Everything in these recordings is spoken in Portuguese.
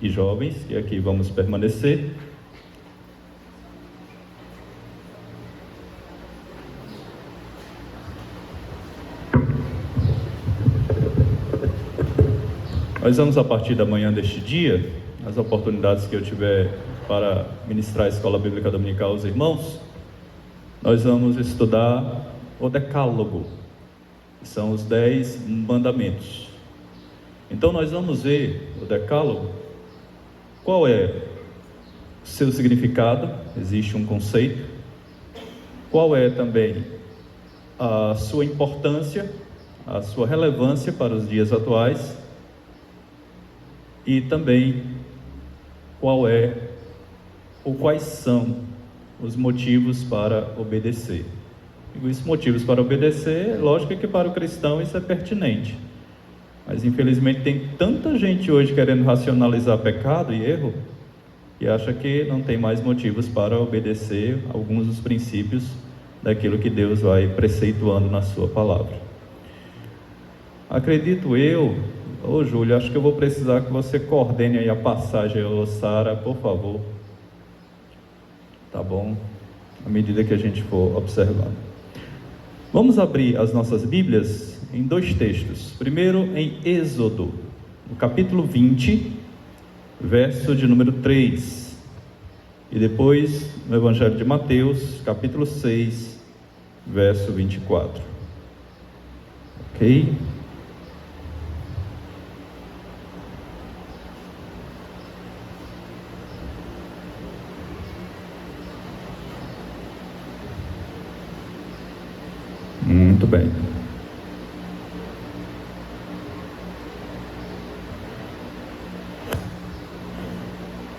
e jovens que aqui vamos permanecer. Nós vamos, a partir da manhã deste dia, nas oportunidades que eu tiver para ministrar a Escola Bíblica Dominical aos irmãos, nós vamos estudar o Decálogo, que são os 10 mandamentos. Então nós vamos ver o Decálogo, qual é o seu significado, existe um conceito, qual é também a sua importância, a sua relevância para os dias atuais, e também quais são os motivos para obedecer. E os motivos para obedecer, lógico que para o cristão isso é pertinente, mas infelizmente tem tanta gente hoje querendo racionalizar pecado e erro, que acha que não tem mais motivos para obedecer alguns dos princípios daquilo que Deus vai preceituando na sua palavra. Acredito eu, Júlio, acho que eu vou precisar que você coordene aí a passagem, Sara, por favor. Tá bom? À medida que a gente for observando. Vamos abrir as nossas Bíblias em 2 textos. Primeiro em Êxodo, no capítulo 20, verso de número 3. E depois no Evangelho de Mateus, capítulo 6, verso 24. Ok? Muito bem.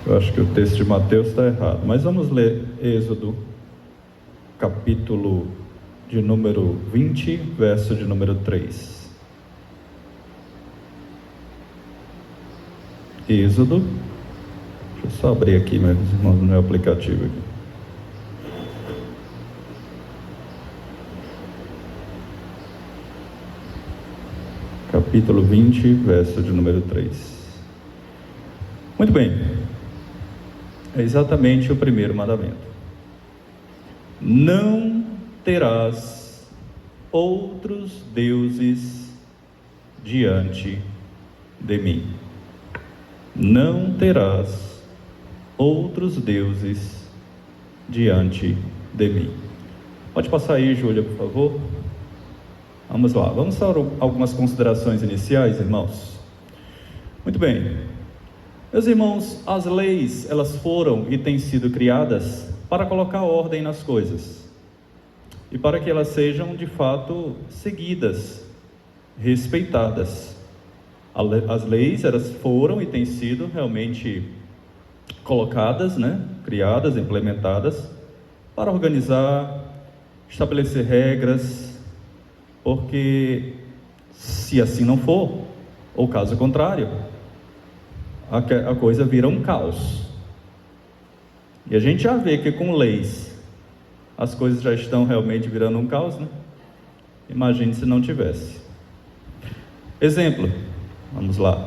Eu acho que o texto de Mateus está errado, mas vamos ler Êxodo, capítulo de número 20, verso de número 3. Êxodo, deixa eu só abrir aqui, meus irmãos, no meu aplicativo aqui. Capítulo 20, verso de número 3. Muito bem, é exatamente o primeiro mandamento. Não terás outros deuses diante de mim. Não terás outros deuses diante de mim. Pode passar aí, Júlia, por favor. Vamos lá, vamos para algumas considerações iniciais, irmãos. Muito bem, meus irmãos, as leis, elas foram e têm sido criadas para colocar ordem nas coisas e para que elas sejam de fato seguidas, respeitadas. As leis, elas foram e têm sido realmente colocadas, criadas, implementadas para organizar, estabelecer regras, porque se assim não for, ou caso contrário, a coisa vira um caos. E a gente já vê que com leis as coisas já estão realmente virando um caos, Imagine se não tivesse. Exemplo, vamos lá.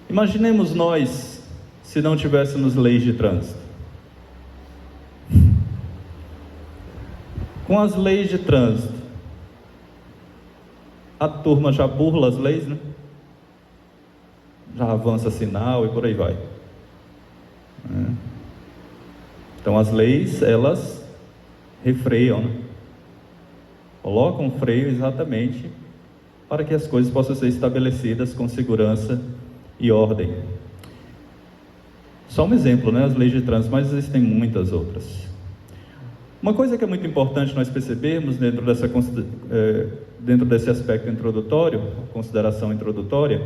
Imaginemos nós se não tivéssemos leis de trânsito. Com as leis de trânsito, a turma já burla as leis, já avança sinal e por aí vai. Então as leis, elas refreiam, colocam um freio exatamente para que as coisas possam ser estabelecidas com segurança e ordem. Só um exemplo, as leis de trânsito, mas existem muitas outras. Uma coisa que é muito importante nós percebermos dentro desse aspecto introdutório, consideração introdutória,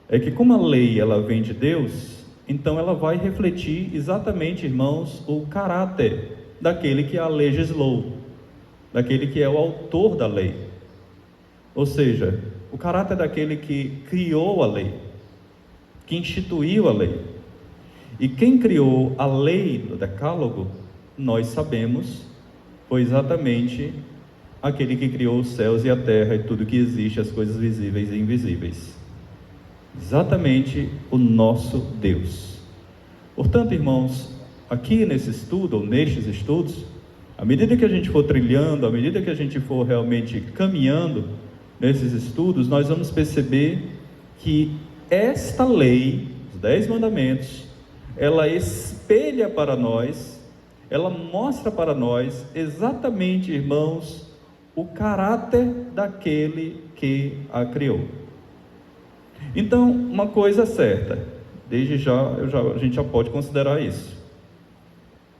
é que como a lei ela vem de Deus, então ela vai refletir exatamente, irmãos, o caráter daquele que a legislou, daquele que é o autor da lei. Ou seja, o caráter daquele que criou a lei, que instituiu a lei. E quem criou a lei do Decálogo, nós sabemos, foi exatamente aquele que criou os céus e a terra e tudo que existe, as coisas visíveis e invisíveis. exatamente o nosso Deus. Portanto, irmãos, aqui nesse estudo, ou nestes estudos, à medida que a gente for trilhando, à medida que a gente for realmente caminhando nesses estudos, nós vamos perceber que esta lei, os 10 mandamentos, ela espelha para nós, ela mostra para nós exatamente, irmãos, o caráter daquele que a criou. Então, uma coisa é certa, desde já, a gente já pode considerar isso.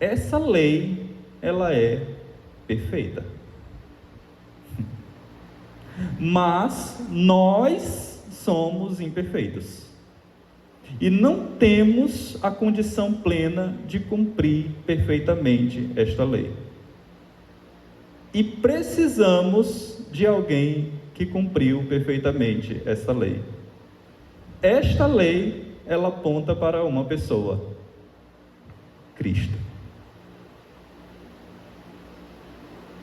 Essa lei, ela é perfeita. Mas nós somos imperfeitos. E não temos a condição plena de cumprir perfeitamente esta lei. E precisamos de alguém que cumpriu perfeitamente esta lei. Esta lei, ela aponta para uma pessoa, Cristo,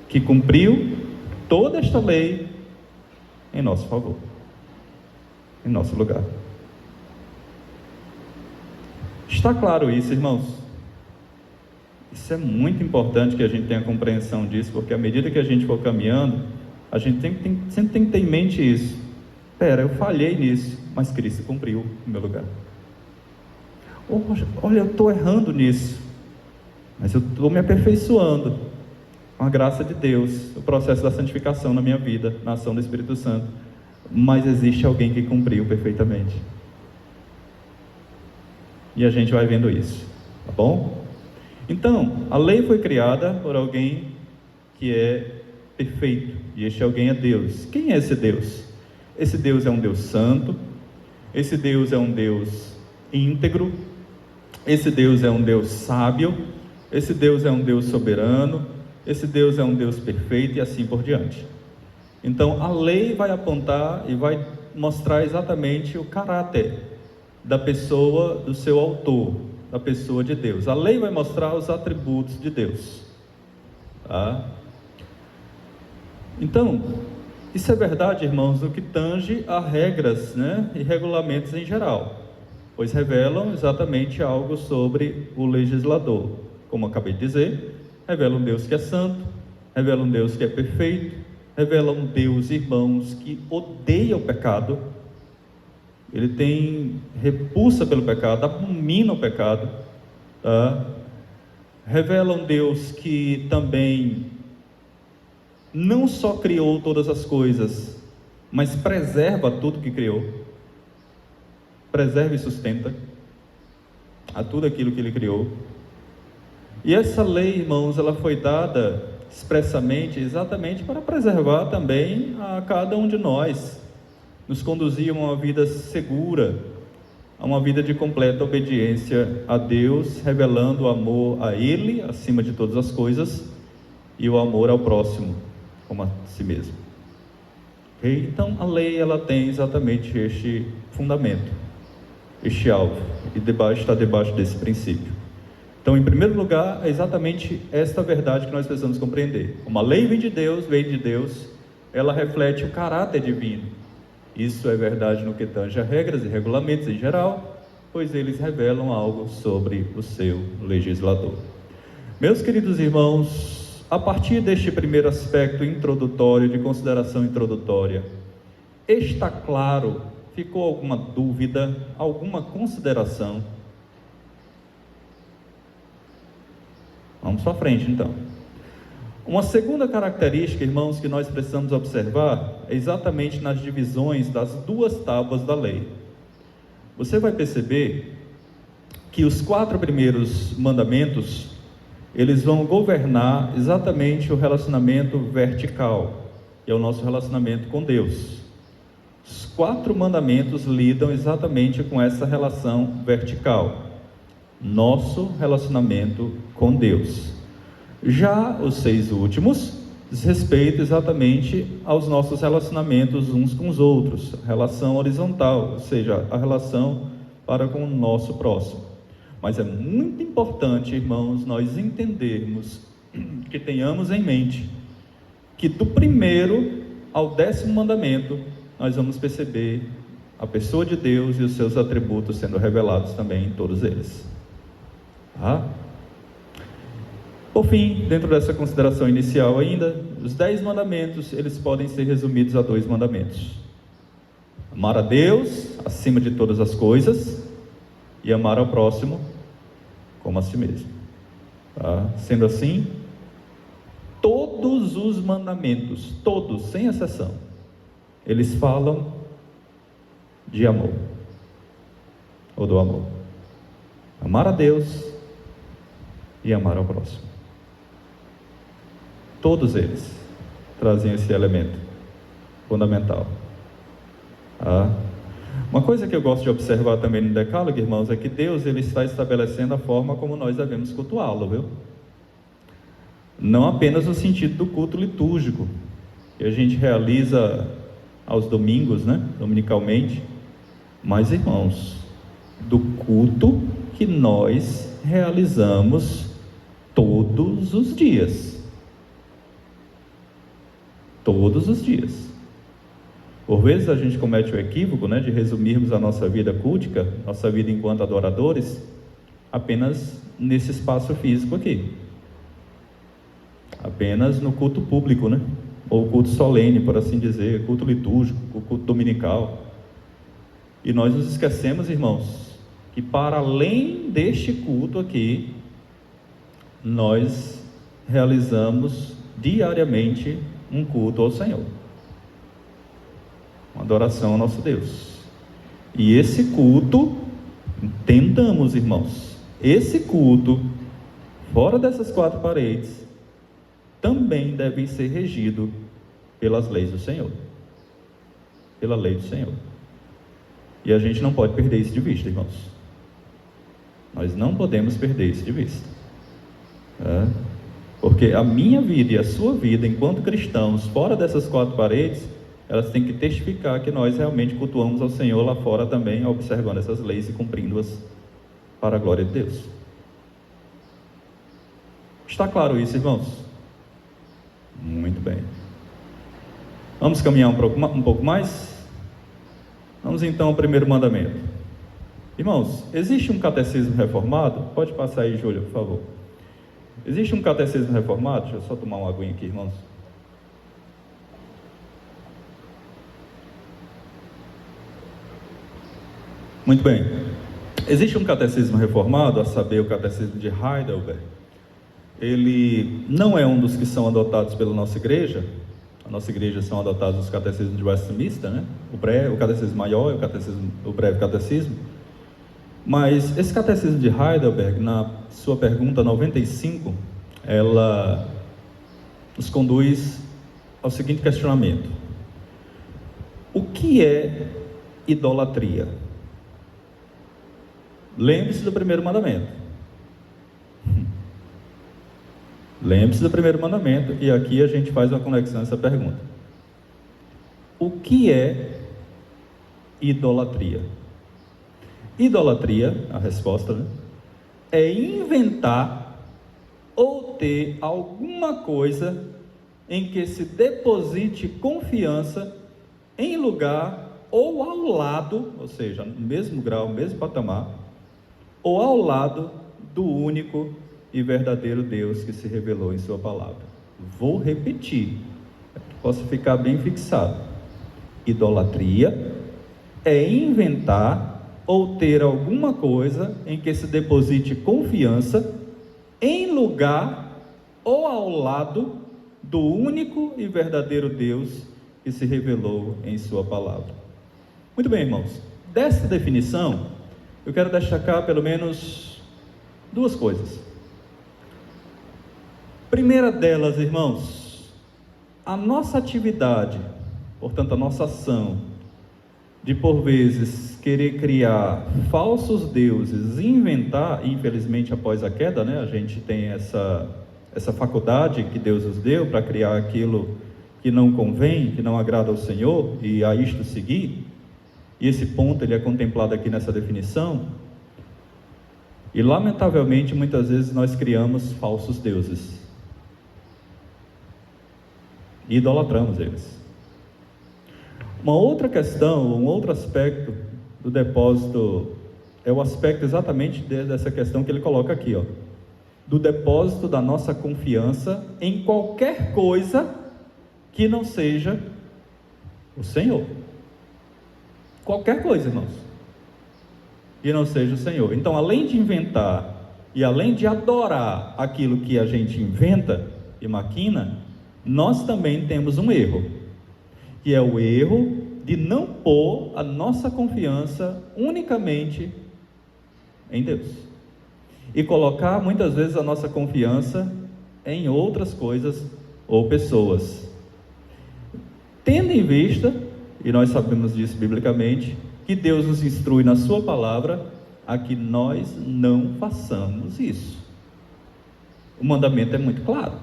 que cumpriu toda esta lei em nosso favor, em nosso lugar. Está claro isso, irmãos? Isso é muito importante que a gente tenha compreensão disso, porque à medida que a gente for caminhando, a gente sempre tem que ter em mente isso. Eu falhei nisso, mas Cristo cumpriu no meu lugar. Olha, eu estou errando nisso, mas eu estou me aperfeiçoando com a graça de Deus, o processo da santificação na minha vida, na ação do Espírito Santo. Mas existe alguém que cumpriu perfeitamente. E a gente vai vendo isso, tá bom? Então, a lei foi criada por alguém que é perfeito, e este alguém é Deus. Quem é esse Deus? Esse Deus é um Deus santo, esse Deus é um Deus íntegro, esse Deus é um Deus sábio, esse Deus é um Deus soberano, esse Deus é um Deus perfeito e assim por diante. Então, a lei vai apontar e vai mostrar exatamente o caráter da pessoa, do seu autor, da pessoa de Deus. A lei vai mostrar os atributos de Deus. Tá? Então, isso é verdade, irmãos, no que tange a regras, e regulamentos em geral, pois revelam exatamente algo sobre o legislador. Como eu acabei de dizer, revela um Deus que é santo, revela um Deus que é perfeito, revela um Deus, irmãos, que odeia o pecado. Ele tem repulsa pelo pecado, abomina o pecado, tá? Revela um Deus que também não só criou todas as coisas, mas preserva tudo que criou, preserva e sustenta a tudo aquilo que ele criou. E essa lei, irmãos, ela foi dada expressamente, exatamente para preservar também a cada um de nós, nos conduzir a uma vida segura, a uma vida de completa obediência a Deus, revelando o amor a Ele, acima de todas as coisas, e o amor ao próximo, como a si mesmo. Okay? Então, a lei, ela tem exatamente este fundamento, este alvo, e está debaixo desse princípio. Então, em primeiro lugar, é exatamente esta verdade que nós precisamos compreender. Como a lei vem de Deus, ela reflete o caráter divino. Isso é verdade no que tange a regras e regulamentos em geral, pois eles revelam algo sobre o seu legislador. Meus queridos irmãos, a partir deste primeiro aspecto introdutório, de consideração introdutória, está claro? Ficou alguma dúvida, alguma consideração? Vamos para frente então. Uma segunda característica, irmãos, que nós precisamos observar é exatamente nas divisões das duas tábuas da lei. Você vai perceber que os 4 primeiros mandamentos, eles vão governar exatamente o relacionamento vertical, que é o nosso relacionamento com Deus. Os 4 mandamentos lidam exatamente com essa relação vertical, nosso relacionamento com Deus. Já os 6 últimos diz respeito exatamente aos nossos relacionamentos uns com os outros, relação horizontal, ou seja, a relação para com o nosso próximo. Mas é muito importante, irmãos, nós entendermos, que tenhamos em mente, que do primeiro ao 10º mandamento, nós vamos perceber a pessoa de Deus e os seus atributos sendo revelados também em todos eles. Tá? Por fim, dentro dessa consideração inicial ainda, os 10 mandamentos, eles podem ser resumidos a 2 mandamentos: amar a Deus acima de todas as coisas e amar ao próximo como a si mesmo. Tá? Sendo assim, todos os mandamentos, todos, sem exceção, eles falam de amor, ou do amor. Amar a Deus e amar ao próximo. Todos eles trazem esse elemento fundamental. Tá? Uma coisa que eu gosto de observar também no Decálogo, irmãos, é que Deus, ele está estabelecendo a forma como nós devemos cultuá-lo, viu? Não apenas no sentido do culto litúrgico, que a gente realiza aos domingos, né? Dominicalmente, mas, irmãos, do culto que nós realizamos todos os dias. Todos os dias. Por vezes a gente comete o equívoco, né, de resumirmos a nossa vida cultica, nossa vida enquanto adoradores, apenas nesse espaço físico aqui. Apenas no culto público, né? Ou culto solene, por assim dizer, culto litúrgico, o culto dominical. E nós nos esquecemos, irmãos, que para além deste culto aqui, nós realizamos diariamente um culto ao Senhor, uma adoração ao nosso Deus. E esse culto, entendamos, irmãos, esse culto, fora dessas 4 paredes, também deve ser regido pelas leis do Senhor, pela lei do Senhor. E a gente não pode perder isso de vista, irmãos. Nós não podemos perder isso de vista. Porque a minha vida e a sua vida, enquanto cristãos, fora dessas 4 paredes, elas têm que testificar que nós realmente cultuamos ao Senhor lá fora também, observando essas leis e cumprindo-as para a glória de Deus. Está claro isso, irmãos? Muito bem. Vamos caminhar um pouco mais? Vamos então ao primeiro mandamento. Irmãos, existe um catecismo reformado? Pode passar aí, Júlia, por favor. Existe um catecismo reformado? Deixa eu só tomar uma aguinha aqui, irmãos. Muito bem. Existe um catecismo reformado, a saber, o catecismo de Heidelberg. Ele não é um dos que são adotados pela nossa igreja. A nossa igreja são adotados os catecismos de Westminster, né? O catecismo maior e o breve catecismo. Mas esse catecismo de Heidelberg, na sua pergunta 95, ela nos conduz ao seguinte questionamento: o que é idolatria? Lembre-se do primeiro mandamento. Lembre-se do primeiro mandamento, e aqui a gente faz uma conexão a essa pergunta. O que é idolatria? Idolatria, a resposta, né, é inventar ou ter alguma coisa em que se deposite confiança em lugar ou ao lado, ou seja, no mesmo grau, no mesmo patamar, ou ao lado do único e verdadeiro Deus que se revelou em sua palavra. Vou repetir, para que possa ficar bem fixado. Idolatria é inventar ou ter alguma coisa em que se deposite confiança em lugar ou ao lado do único e verdadeiro Deus que se revelou em sua palavra. Muito bem, irmãos. Dessa definição, eu quero destacar pelo menos 2 coisas. Primeira delas, irmãos, a nossa atividade, portanto a nossa ação, de por vezes querer criar falsos deuses, inventar, infelizmente após a queda, né, a gente tem essa faculdade que Deus nos deu para criar aquilo que não convém, que não agrada ao Senhor, e a isto seguir, e esse ponto ele é contemplado aqui nessa definição, e lamentavelmente muitas vezes nós criamos falsos deuses, e idolatramos eles. Uma outra questão, um outro aspecto do depósito, é o aspecto exatamente dessa questão que ele coloca aqui, ó, do depósito da nossa confiança em qualquer coisa que não seja o Senhor. Qualquer coisa, irmãos, que não seja o Senhor. Então, além de inventar e além de adorar aquilo que a gente inventa e maquina, nós também temos um erro, que é o erro de não pôr a nossa confiança unicamente em Deus, e colocar muitas vezes a nossa confiança em outras coisas ou pessoas, tendo em vista, e nós sabemos disso biblicamente, que Deus nos instrui na sua palavra a que nós não façamos isso. O mandamento é muito claro.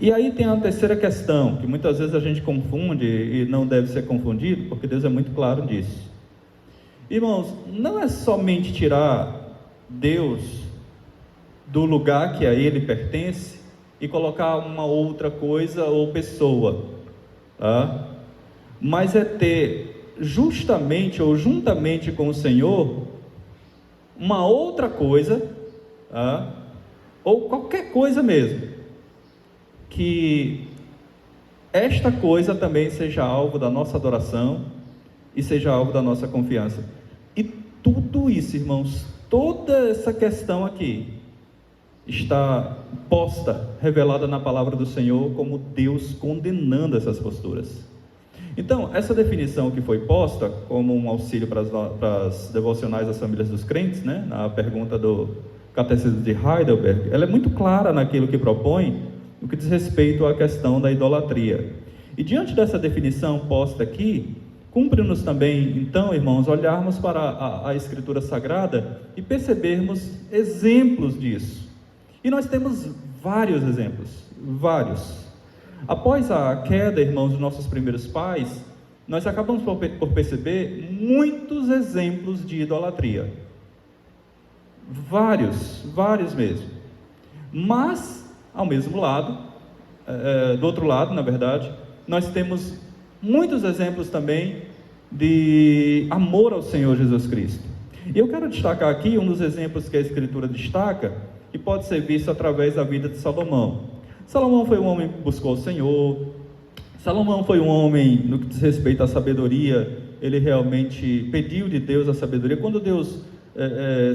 E aí tem a terceira questão, que muitas vezes a gente confunde e não deve ser confundido, porque Deus é muito claro disso. Irmãos, não é somente tirar Deus do lugar que a Ele pertence e colocar uma outra coisa ou pessoa, tá? Mas é ter justamente ou juntamente com o Senhor uma outra coisa, tá? Ou qualquer coisa mesmo, que esta coisa também seja alvo da nossa adoração e seja alvo da nossa confiança. E tudo isso, irmãos, toda essa questão aqui está posta, revelada na palavra do Senhor, como Deus condenando essas posturas. Então, essa definição que foi posta como um auxílio para as devocionais das famílias dos crentes, né, na pergunta do Catecismo de Heidelberg, ela é muito clara naquilo que propõe, no que diz respeito à questão da idolatria. E diante dessa definição posta aqui, cumpre-nos também, então, irmãos, olharmos para a Escritura Sagrada e percebermos exemplos disso. E nós temos vários exemplos, vários. Após a queda, irmãos, dos nossos primeiros pais, nós acabamos por perceber muitos exemplos de idolatria. Vários mesmo. Mas, ao mesmo lado, do outro lado, na verdade, nós temos muitos exemplos também de amor ao Senhor Jesus Cristo. E eu quero destacar aqui um dos exemplos que a Escritura destaca, que pode ser visto através da vida de Salomão. Salomão foi um homem que buscou o Senhor. Salomão foi um homem, no que diz respeito à sabedoria, ele realmente pediu de Deus a sabedoria. Quando Deus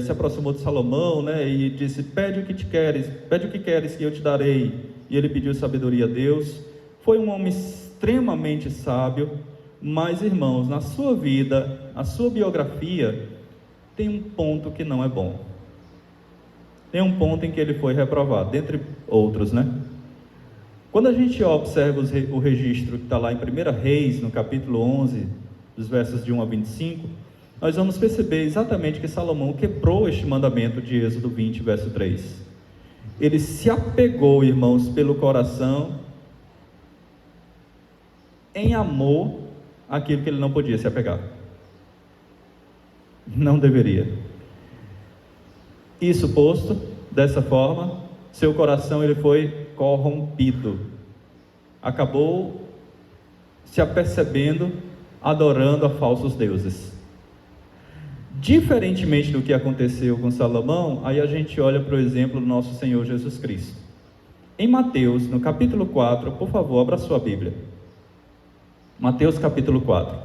se aproximou de Salomão, né, e disse: pede o que queres que eu te darei, e ele pediu sabedoria a Deus. Foi um homem extremamente sábio, mas, irmãos, na sua vida, na sua biografia, tem um ponto que não é bom. Tem um ponto em que ele foi reprovado, dentre outros, né? Quando a gente observa o registro que está lá em 1 Reis, no capítulo 11, dos versos de 1 a 25, nós vamos perceber exatamente que Salomão quebrou este mandamento de Êxodo 20, verso 3. Ele se apegou, irmãos, pelo coração, em amor, àquilo que ele não podia se apegar. Não deveria. Isso posto, dessa forma, seu coração ele foi corrompido. Acabou se apercebendo, adorando a falsos deuses. Diferentemente do que aconteceu com Salomão, aí a gente olha para o exemplo do nosso Senhor Jesus Cristo. Em Mateus, no capítulo 4, por favor, abra sua Bíblia. Mateus capítulo 4.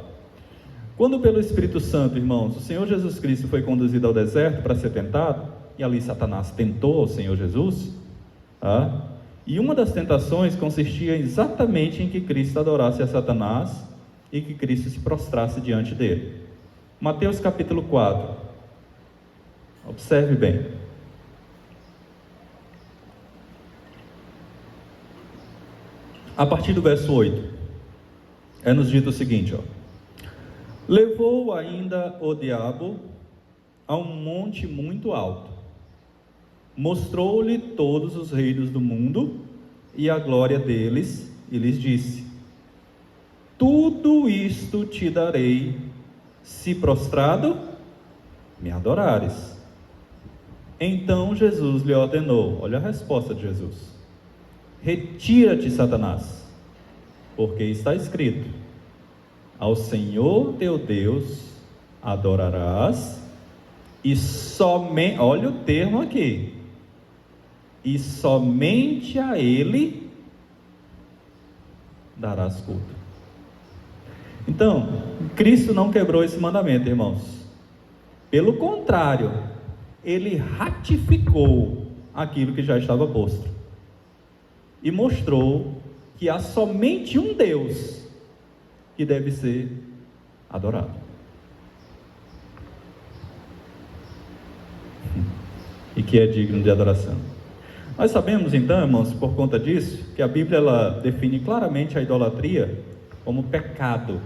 Quando pelo Espírito Santo, irmãos, o Senhor Jesus Cristo foi conduzido ao deserto para ser tentado, e ali Satanás tentou o Senhor Jesus, e uma das tentações consistia exatamente em que Cristo adorasse a Satanás e que Cristo se prostrasse diante dele. Mateus capítulo 4, observe bem. A partir do verso 8, nos dito o seguinte, levou ainda o diabo a um monte muito alto, mostrou-lhe todos os reinos do mundo e a glória deles, e lhes disse: tudo isto te darei, se prostrado me adorares. Então Jesus lhe ordenou, olha a resposta de Jesus: retira-te, Satanás, porque está escrito: ao Senhor teu Deus adorarás, e somente, olha o termo aqui, e somente a Ele darás culto. Então, Cristo não quebrou esse mandamento, irmãos. Pelo contrário, Ele ratificou aquilo que já estava posto e mostrou que há somente um Deus que deve ser adorado. E que é digno de adoração. Nós sabemos então, irmãos, por conta disso, que a Bíblia ela define claramente a idolatria como pecado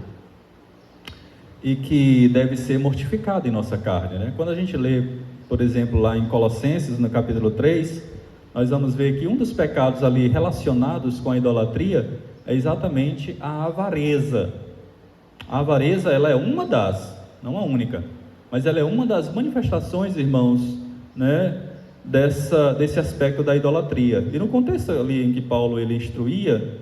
e que deve ser mortificado em nossa carne, né? Quando a gente lê, por exemplo, lá em Colossenses, no capítulo 3, nós vamos ver que um dos pecados ali relacionados com a idolatria é exatamente a avareza. A avareza, ela é uma das, não a única, mas ela é uma das manifestações, irmãos, né, desse aspecto da idolatria. E no contexto ali em que Paulo ele instruía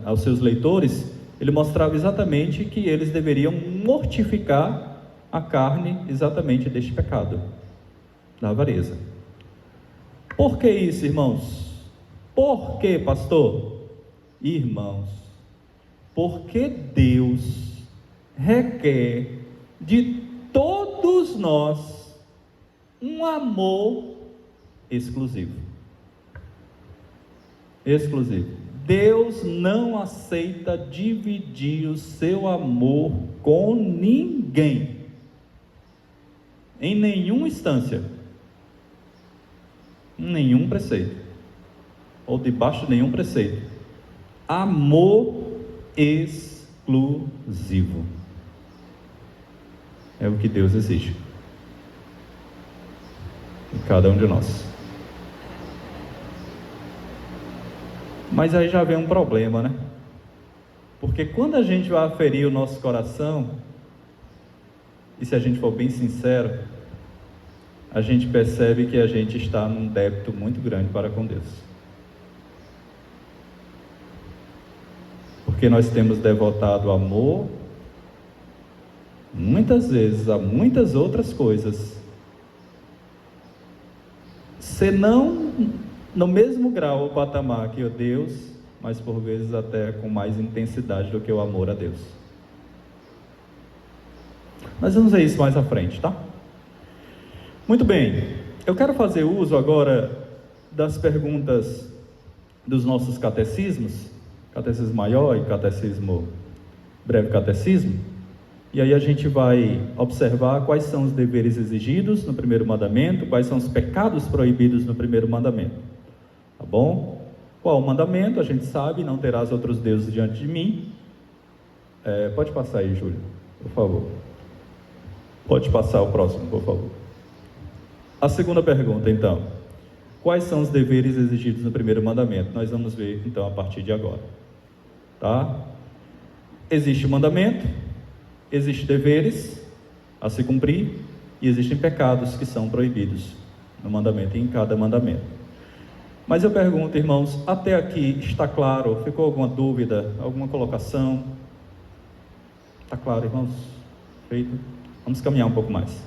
aos seus leitores, ele mostrava exatamente que eles deveriam mortificar a carne exatamente deste pecado, da avareza. Por que isso, irmãos? Por que, pastor? Irmãos, porque Deus requer de todos nós um amor exclusivo. Exclusivo. Deus não aceita dividir o seu amor com ninguém, em nenhuma instância, em nenhum preceito, ou debaixo de nenhum preceito. Amor exclusivo é o que Deus exige de cada um de nós. Mas aí já vem um problema, né? Porque quando a gente vai aferir o nosso coração, e se a gente for bem sincero, a gente percebe que a gente está num débito muito grande para com Deus. Porque nós temos devotado amor, muitas vezes, a muitas outras coisas, senão no mesmo grau ou patamar que o Deus, mas por vezes até com mais intensidade do que o amor a Deus. Nós vamos ver isso mais à frente, tá? Muito bem, eu quero fazer uso agora das perguntas dos nossos catecismos, catecismo maior e catecismo, breve catecismo, e aí a gente vai observar quais são os deveres exigidos no primeiro mandamento, quais são os pecados proibidos no primeiro mandamento. Tá bom? Qual o mandamento? A gente sabe, não terás outros deuses diante de mim. Pode passar aí, Júlio, por favor. Pode passar o próximo, por favor. A segunda pergunta, então. Quais são os deveres exigidos no primeiro mandamento? Nós vamos ver, então, a partir de agora. Tá? Existe mandamento, existem deveres a se cumprir e existem pecados que são proibidos no mandamento e em cada mandamento. Mas eu pergunto, irmãos, até aqui está claro? Ficou alguma dúvida, alguma colocação? Está claro, irmãos? Feito? Vamos caminhar um pouco mais.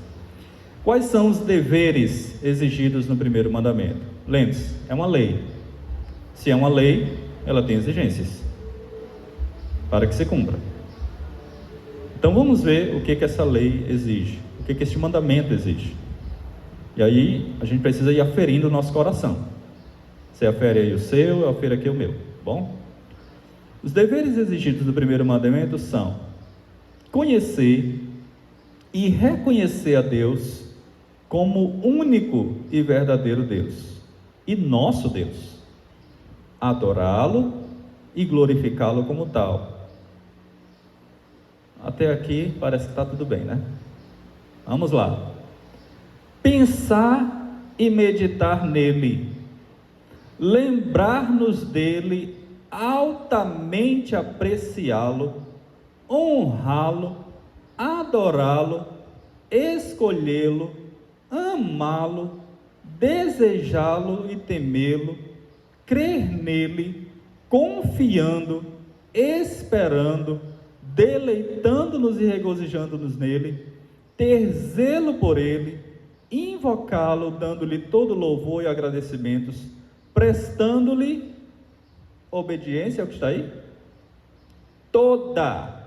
Quais são os deveres exigidos no primeiro mandamento? Lembre-se, é uma lei. Se é uma lei, ela tem exigências para que se cumpra. Então vamos ver o que essa lei exige, o que este mandamento exige. E aí a gente precisa ir aferindo o nosso coração. Você afere aí o seu, eu afere aqui o meu, bom? Os deveres exigidos do primeiro mandamento são conhecer e reconhecer a Deus como único e verdadeiro Deus e nosso Deus, adorá-lo e glorificá-lo como tal. Até aqui parece que está tudo bem, né? Vamos lá. Pensar e meditar nele, lembrar-nos dele, altamente apreciá-lo, honrá-lo, adorá-lo, escolhê-lo, amá-lo, desejá-lo e temê-lo, crer nele, confiando, esperando, deleitando-nos e regozijando-nos nele, ter zelo por ele, invocá-lo, dando-lhe todo louvor e agradecimentos, prestando-lhe obediência, é o que está aí? Toda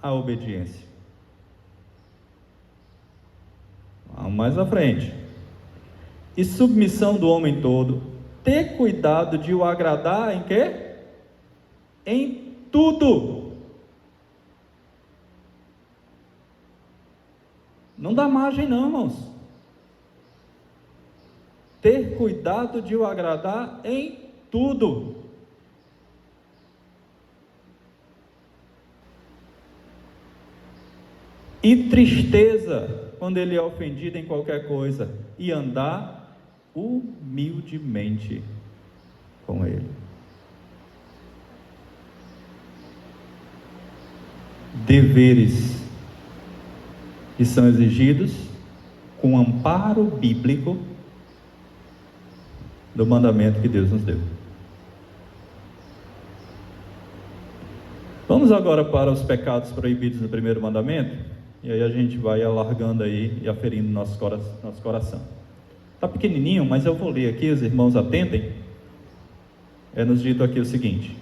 a obediência. Vamos mais à frente. E submissão do homem todo, ter cuidado de o agradar em quê? Em tudo. Não dá margem não, irmãos. Ter cuidado de o agradar em tudo. E tristeza quando ele é ofendido em qualquer coisa, e andar humildemente com ele. Deveres que são exigidos com amparo bíblico do mandamento que Deus nos deu. Vamos agora para os pecados proibidos no primeiro mandamento, e aí a gente vai alargando aí e aferindo nosso coração. Está pequenininho, mas eu vou ler aqui, os irmãos atentem. É nos dito aqui o seguinte: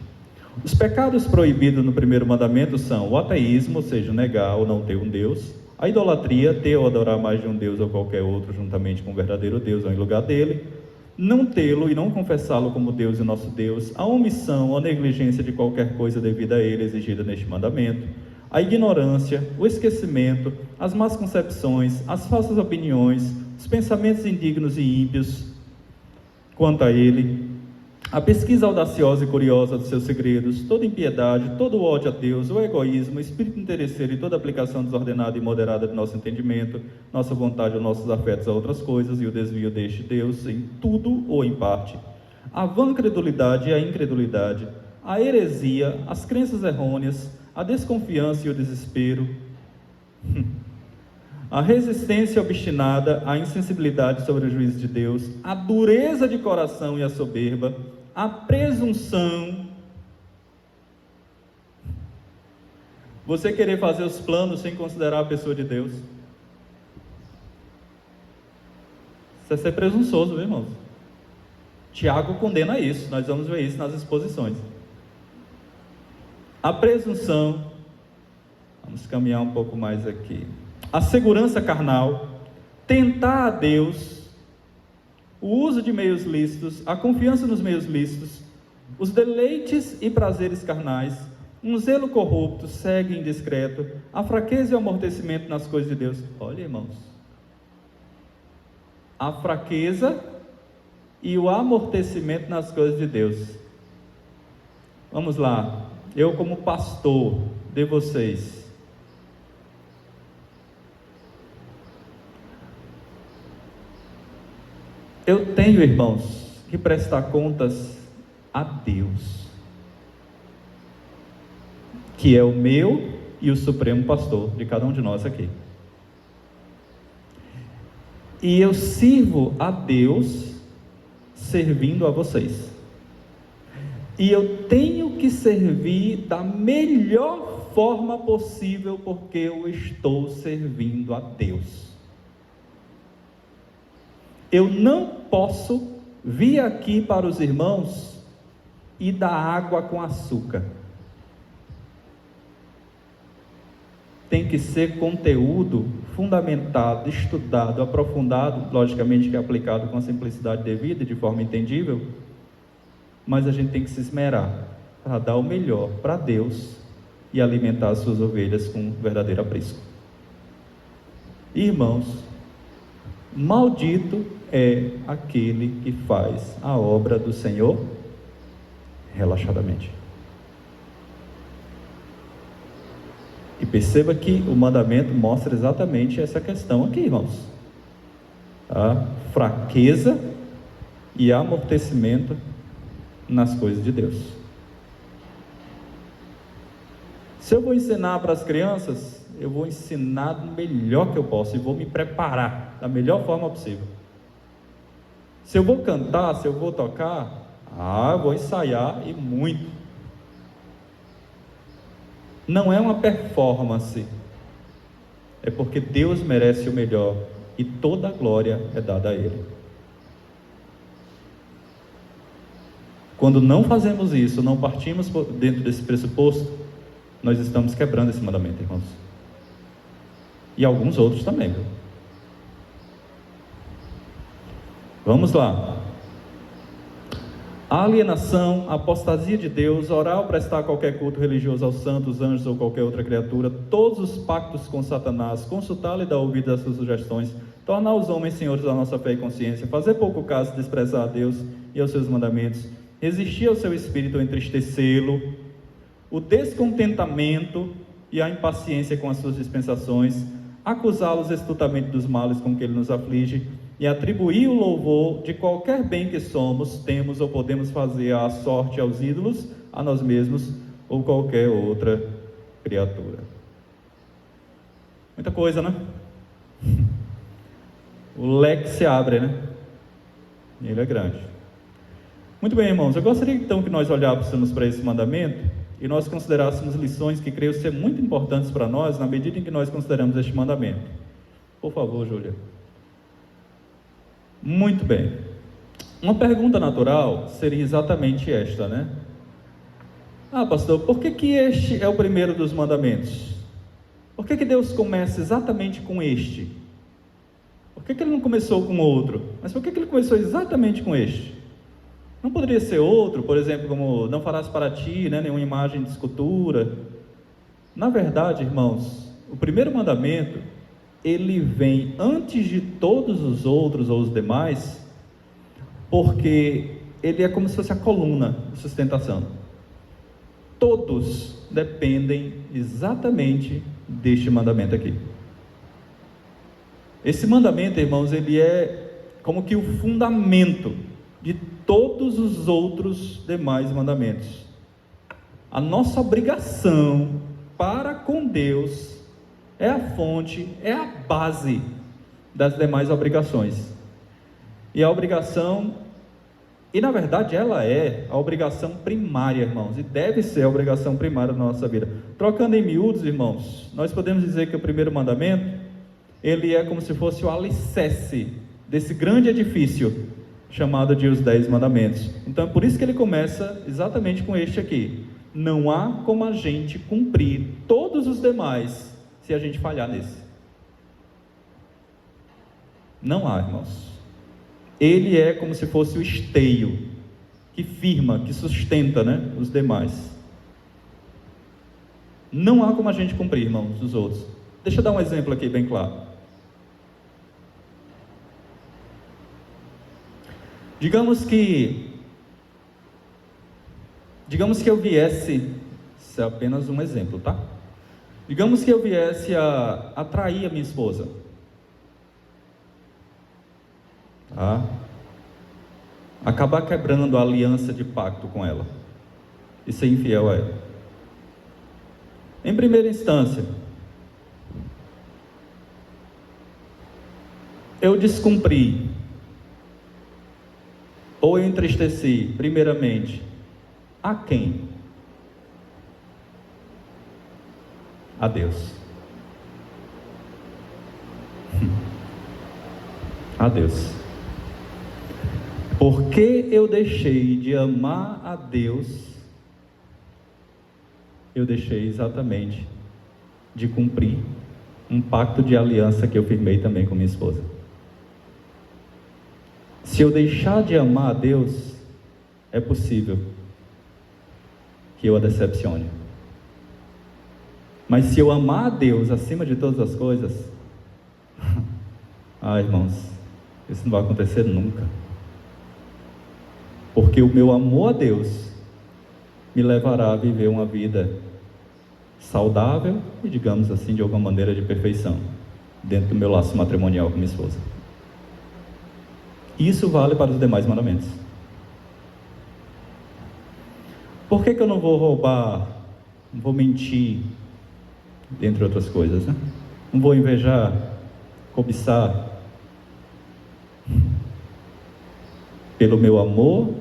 os pecados proibidos no primeiro mandamento são o ateísmo, ou seja, negar ou não ter um Deus; a idolatria, ter ou adorar mais de um Deus ou qualquer outro juntamente com o verdadeiro Deus ou em lugar dele; não tê-lo e não confessá-lo como Deus e nosso Deus; a omissão ou negligência de qualquer coisa devida a ele exigida neste mandamento; a ignorância, o esquecimento, as más concepções, as falsas opiniões, os pensamentos indignos e ímpios quanto a ele; a pesquisa audaciosa e curiosa dos seus segredos, toda impiedade, todo o ódio a Deus, o egoísmo, o espírito interesseiro e toda aplicação desordenada e moderada de nosso entendimento, nossa vontade ou nossos afetos a outras coisas, e o desvio deste Deus em tudo ou em parte; a vã credulidade e a incredulidade, a heresia, as crenças errôneas, a desconfiança e o desespero, a resistência obstinada, a insensibilidade sobre o juízo de Deus, a dureza de coração e a soberba, a presunção. Você querer fazer os planos sem considerar a pessoa de Deus, isso é ser presunçoso, viu, irmãos? Tiago condena isso, nós vamos ver isso nas exposições. A presunção, vamos caminhar um pouco mais aqui. A segurança carnal, tentar a Deus, o uso de meios lícitos, a confiança nos meios lícitos, os deleites e prazeres carnais, um zelo corrupto, cego e indiscreto, a fraqueza e o amortecimento nas coisas de Deus. Olha, irmãos, a fraqueza e o amortecimento nas coisas de Deus. Vamos lá, eu como pastor de vocês, eu tenho, irmãos, que prestar contas a Deus, que é o meu e o supremo pastor de cada um de nós aqui. E eu sirvo a Deus servindo a vocês. E eu tenho que servir da melhor forma possível, porque eu estou servindo a Deus. Eu não posso vir aqui para os irmãos e dar água com açúcar. Tem que ser conteúdo fundamentado, estudado, aprofundado, logicamente que é aplicado com a simplicidade devida e de forma entendível, mas a gente tem que se esmerar para dar o melhor para Deus e alimentar as suas ovelhas com verdadeiro aprisco. Irmãos, maldito é aquele que faz a obra do Senhor relaxadamente. E perceba que o mandamento mostra exatamente essa questão aqui, irmãos. A fraqueza e amortecimento nas coisas de Deus. Se eu vou ensinar para as crianças, eu vou ensinar do melhor que eu posso e vou me preparar da melhor forma possível. Se eu vou cantar, se eu vou tocar, eu vou ensaiar e muito. não é uma performance, é porque Deus merece o melhor e toda a glória é dada a Ele. Quando não fazemos isso, não partimos dentro desse pressuposto, nós estamos quebrando esse mandamento, irmãos. E alguns outros também, viu? Vamos lá. A alienação, a apostasia de Deus, orar ou prestar qualquer culto religioso aos santos, anjos ou qualquer outra criatura, todos os pactos com Satanás, consultá-lo e dar ouvido às suas sugestões, tornar os homens senhores da nossa fé e consciência, fazer pouco caso, desprezar a Deus e aos seus mandamentos, resistir ao seu espírito ou entristecê-lo, o descontentamento e a impaciência com as suas dispensações, acusá-los estultamente dos males com que ele nos aflige, e atribuir o louvor de qualquer bem que somos, temos ou podemos fazer à sorte, aos ídolos, a nós mesmos ou qualquer outra criatura. Muita coisa, né? O leque se abre, né? Ele é grande. Muito bem, irmãos, eu gostaria então que nós olhássemos para esse mandamento e nós considerássemos lições que creio ser muito importantes para nós na medida em que nós consideramos este mandamento. Por favor, Júlia. Muito bem. Uma pergunta natural seria exatamente esta, né? Pastor, por que este é o primeiro dos mandamentos? Por que Deus começa exatamente com este? Por que Ele não começou com outro? Mas por que Ele começou exatamente com este? Não poderia ser outro, por exemplo, como não farás para ti, né, nenhuma imagem de escultura? Na verdade, irmãos, o primeiro mandamento, ele vem antes de todos os outros ou os demais, porque ele é como se fosse a coluna de sustentação. Todos dependem exatamente deste mandamento aqui. Esse mandamento, irmãos, ele é como que o fundamento de todos os outros demais mandamentos. A nossa obrigação para com Deus é a fonte, é a base das demais obrigações. E a obrigação, e na verdade ela é a obrigação primária, irmãos, e deve ser a obrigação primária da nossa vida. Trocando em miúdos, irmãos, nós podemos dizer que o primeiro mandamento, ele é como se fosse o alicerce desse grande edifício, chamado de os 10 mandamentos. Então é por isso que ele começa exatamente com este aqui. Não há como a gente cumprir todos os demais se a gente falhar nesse. Não há, irmãos. Ele é como se fosse o esteio que firma, que sustenta, né, os demais. Não há como a gente cumprir, irmãos, os outros. Deixa eu dar um exemplo aqui bem claro. Digamos que eu viesse, isso é apenas um exemplo, tá? Digamos que eu viesse a trair a minha esposa, tá? Acabar quebrando a aliança de pacto com ela e ser infiel a ela. Em primeira instância, eu descumpri ou eu entristeci, primeiramente, a quem? A Deus. A Deus. Porque eu deixei de amar a Deus, eu deixei exatamente de cumprir um pacto de aliança que eu firmei também com minha esposa. Se eu deixar de amar a Deus, é possível que eu a decepcione. Mas se eu amar a Deus acima de todas as coisas, irmãos, isso não vai acontecer nunca. Porque o meu amor a Deus me levará a viver uma vida saudável e, digamos assim, de alguma maneira de perfeição, dentro do meu laço matrimonial com minha esposa. Isso vale para os demais mandamentos. Por que eu não vou roubar, não vou mentir, entre outras coisas, né? Não vou invejar, cobiçar? Pelo meu amor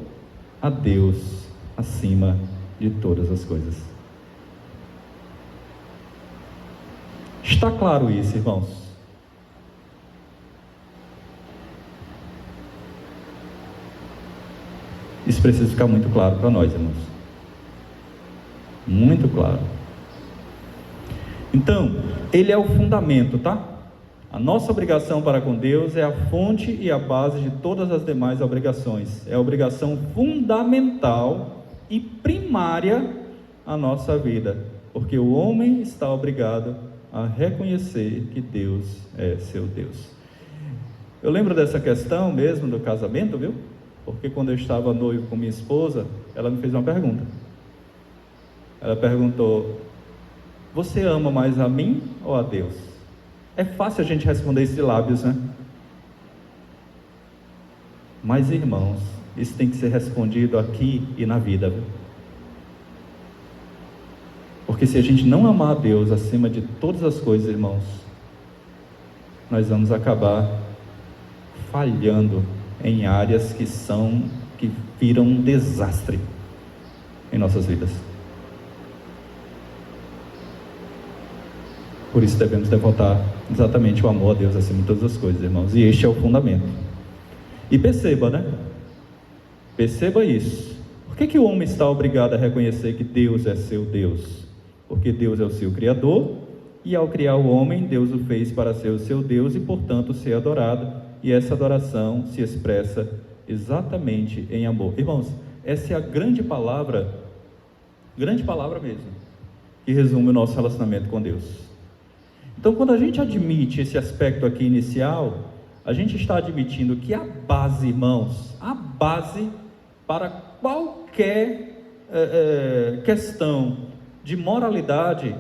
a Deus acima de todas as coisas. Está claro isso, irmãos? Isso precisa ficar muito claro para nós, irmãos. Muito claro. Então, ele é o fundamento, tá? A nossa obrigação para com Deus é a fonte e a base de todas as demais obrigações. É a obrigação fundamental e primária à nossa vida, porque o homem está obrigado a reconhecer que Deus é seu Deus. Eu lembro dessa questão mesmo do casamento, viu? Porque quando eu estava noivo com minha esposa, ela me fez uma pergunta. Ela perguntou: você ama mais a mim ou a Deus? É fácil a gente responder isso de lábios, né? Mas, irmãos, isso tem que ser respondido aqui e na vida, viu? Porque se a gente não amar a Deus acima de todas as coisas, irmãos, nós vamos acabar falhando em áreas que viram um desastre em nossas vidas. Por isso devemos devotar exatamente o amor a Deus acima de todas as coisas, irmãos. E este é o fundamento. E perceba, né? Perceba isso. Por que o homem está obrigado a reconhecer que Deus é seu Deus? Porque Deus é o seu Criador, e ao criar o homem, Deus o fez para ser o seu Deus e, portanto, ser adorado. E essa adoração se expressa exatamente em amor. Irmãos, essa é a grande palavra mesmo, que resume o nosso relacionamento com Deus. Então, quando a gente admite esse aspecto aqui inicial, a gente está admitindo que a base, irmãos, a base para qualquer questão de moralidade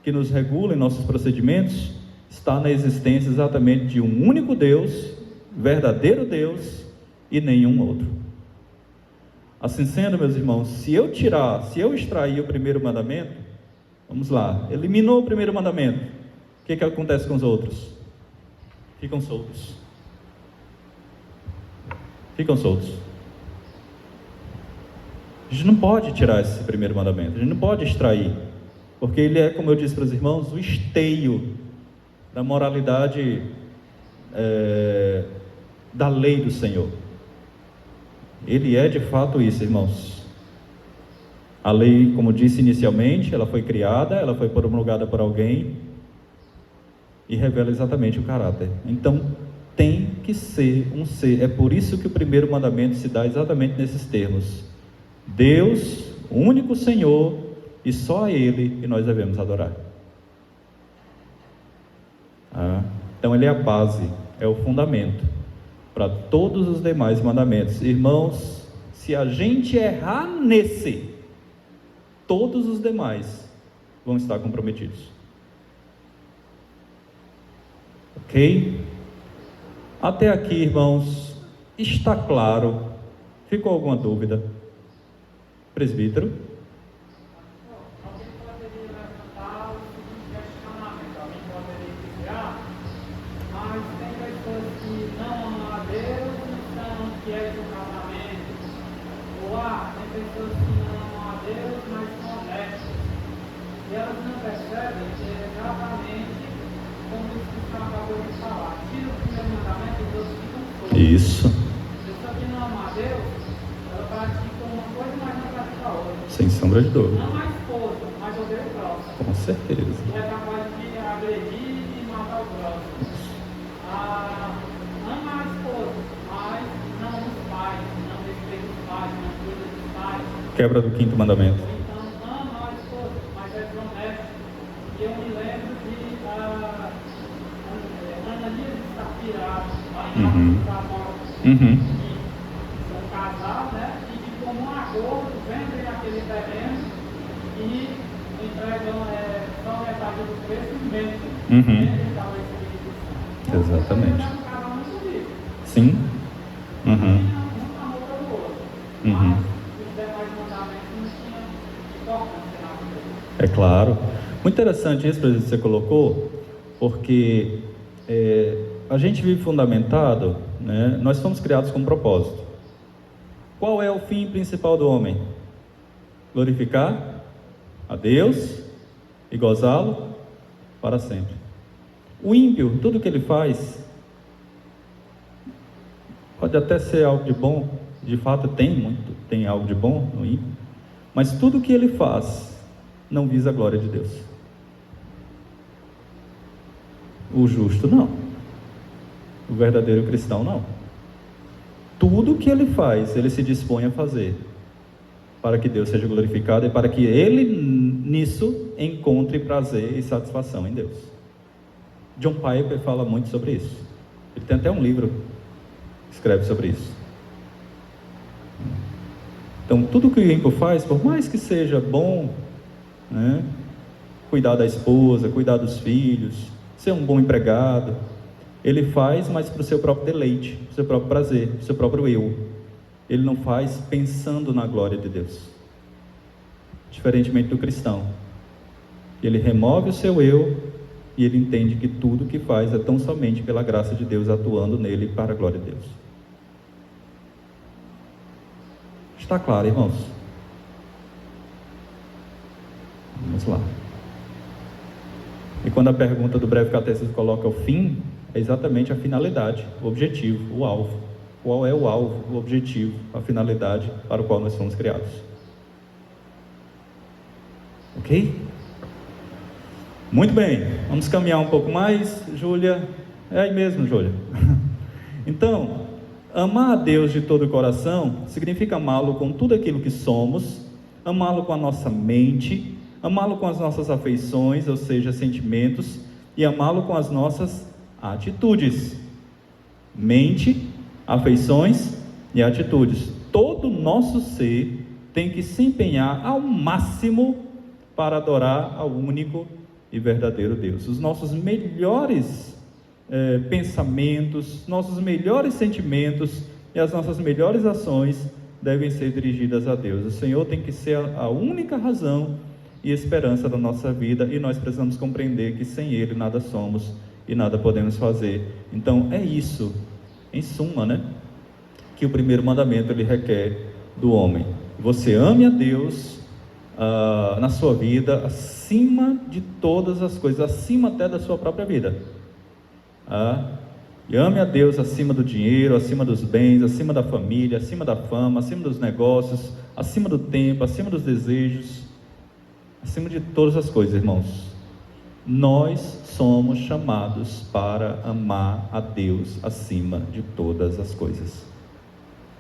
que nos regula em nossos procedimentos, está na existência exatamente de um único Deus, verdadeiro Deus, e nenhum outro. Assim sendo, meus irmãos, se eu extrair o primeiro mandamento, vamos lá, eliminou o primeiro mandamento, o que acontece com os outros? Ficam soltos. Ficam soltos. A gente não pode tirar esse primeiro mandamento, a gente não pode extrair, porque ele é, como eu disse para os irmãos, o esteio da moralidade da lei do Senhor. Ele é de fato isso, irmãos. A lei, como disse inicialmente, ela foi criada, ela foi promulgada por alguém e revela exatamente o caráter. Então, tem que ser um ser. É por isso que o primeiro mandamento se dá exatamente nesses termos: Deus, o único Senhor, e só a Ele que nós devemos adorar. Então ele é a base, é o fundamento para todos os demais mandamentos. Irmãos, se a gente errar nesse, todos os demais vão estar comprometidos. Ok? Até aqui, irmãos, está claro? Ficou alguma dúvida? Presbítero? Isso. Sem sombra de dúvida. Não a esposa, mas odeia o próximo. Com certeza. E é capaz de agredir e matar o próximo. Não a esposa, mas não os pais, não respeita os pais, não cuida dos pais. Quebra do quinto mandamento. Então, não a esposa, mas é desonesto. E eu me lembro de Ananias e Safira, lá em Amós, um casal, né? E de comum acordo, vendem aquele terreno e entregam só metade do preço e vendem. Exatamente. É um casal muito rico. Sim. Um amor pelo outro. Mas os demais mandamentos não tinham importância na vida. É claro. Muito interessante isso, presidente, que você colocou, porque a gente vive fundamentado, né? Nós fomos criados com um propósito. Qual é o fim principal do homem? Glorificar a Deus e gozá-lo para sempre. O ímpio, tudo que ele faz, pode até ser algo de bom, de fato tem algo de bom no ímpio, mas tudo que ele faz não visa a glória de Deus. O justo não, o verdadeiro cristão não. Tudo que ele faz, ele se dispõe a fazer para que Deus seja glorificado e para que ele nisso encontre prazer e satisfação em Deus. John Piper fala muito sobre isso. Ele tem até um livro que escreve sobre isso. Então, tudo que o ímpio faz, por mais que seja bom, né, cuidar da esposa, cuidar dos filhos, ser um bom empregado, ele faz, mas para o seu próprio deleite, para o seu próprio prazer, para o seu próprio eu. Ele não faz pensando na glória de Deus. Diferentemente do cristão. Ele remove o seu eu e ele entende que tudo que faz é tão somente pela graça de Deus atuando nele para a glória de Deus. Está claro, irmãos? Vamos lá. E quando a pergunta do breve catecismo coloca o fim, é exatamente a finalidade, o objetivo, o alvo. Qual é o alvo, o objetivo, a finalidade para o qual nós fomos criados? Ok? Muito bem, vamos caminhar um pouco mais, Júlia. É aí mesmo, Júlia. Então, amar a Deus de todo o coração significa amá-lo com tudo aquilo que somos, amá-lo com a nossa mente, amá-lo com as nossas afeições, ou seja, sentimentos, e amá-lo com as nossas atitudes. Mente, afeições e atitudes. Todo o nosso ser tem que se empenhar ao máximo para adorar ao único e verdadeiro Deus. Os nossos melhores pensamentos, nossos melhores sentimentos e as nossas melhores ações devem ser dirigidas a Deus. O Senhor tem que ser a única razão e esperança da nossa vida, e nós precisamos compreender que sem Ele nada somos e nada podemos fazer. Então é isso, em suma, né, que o primeiro mandamento ele requer do homem. Você ame a Deus na sua vida acima de todas as coisas, acima até da sua própria vida. E ame a Deus acima do dinheiro, acima dos bens, acima da família, acima da fama, acima dos negócios, acima do tempo, acima dos desejos, acima de todas as coisas, irmãos. Nós somos chamados para amar a Deus acima de todas as coisas.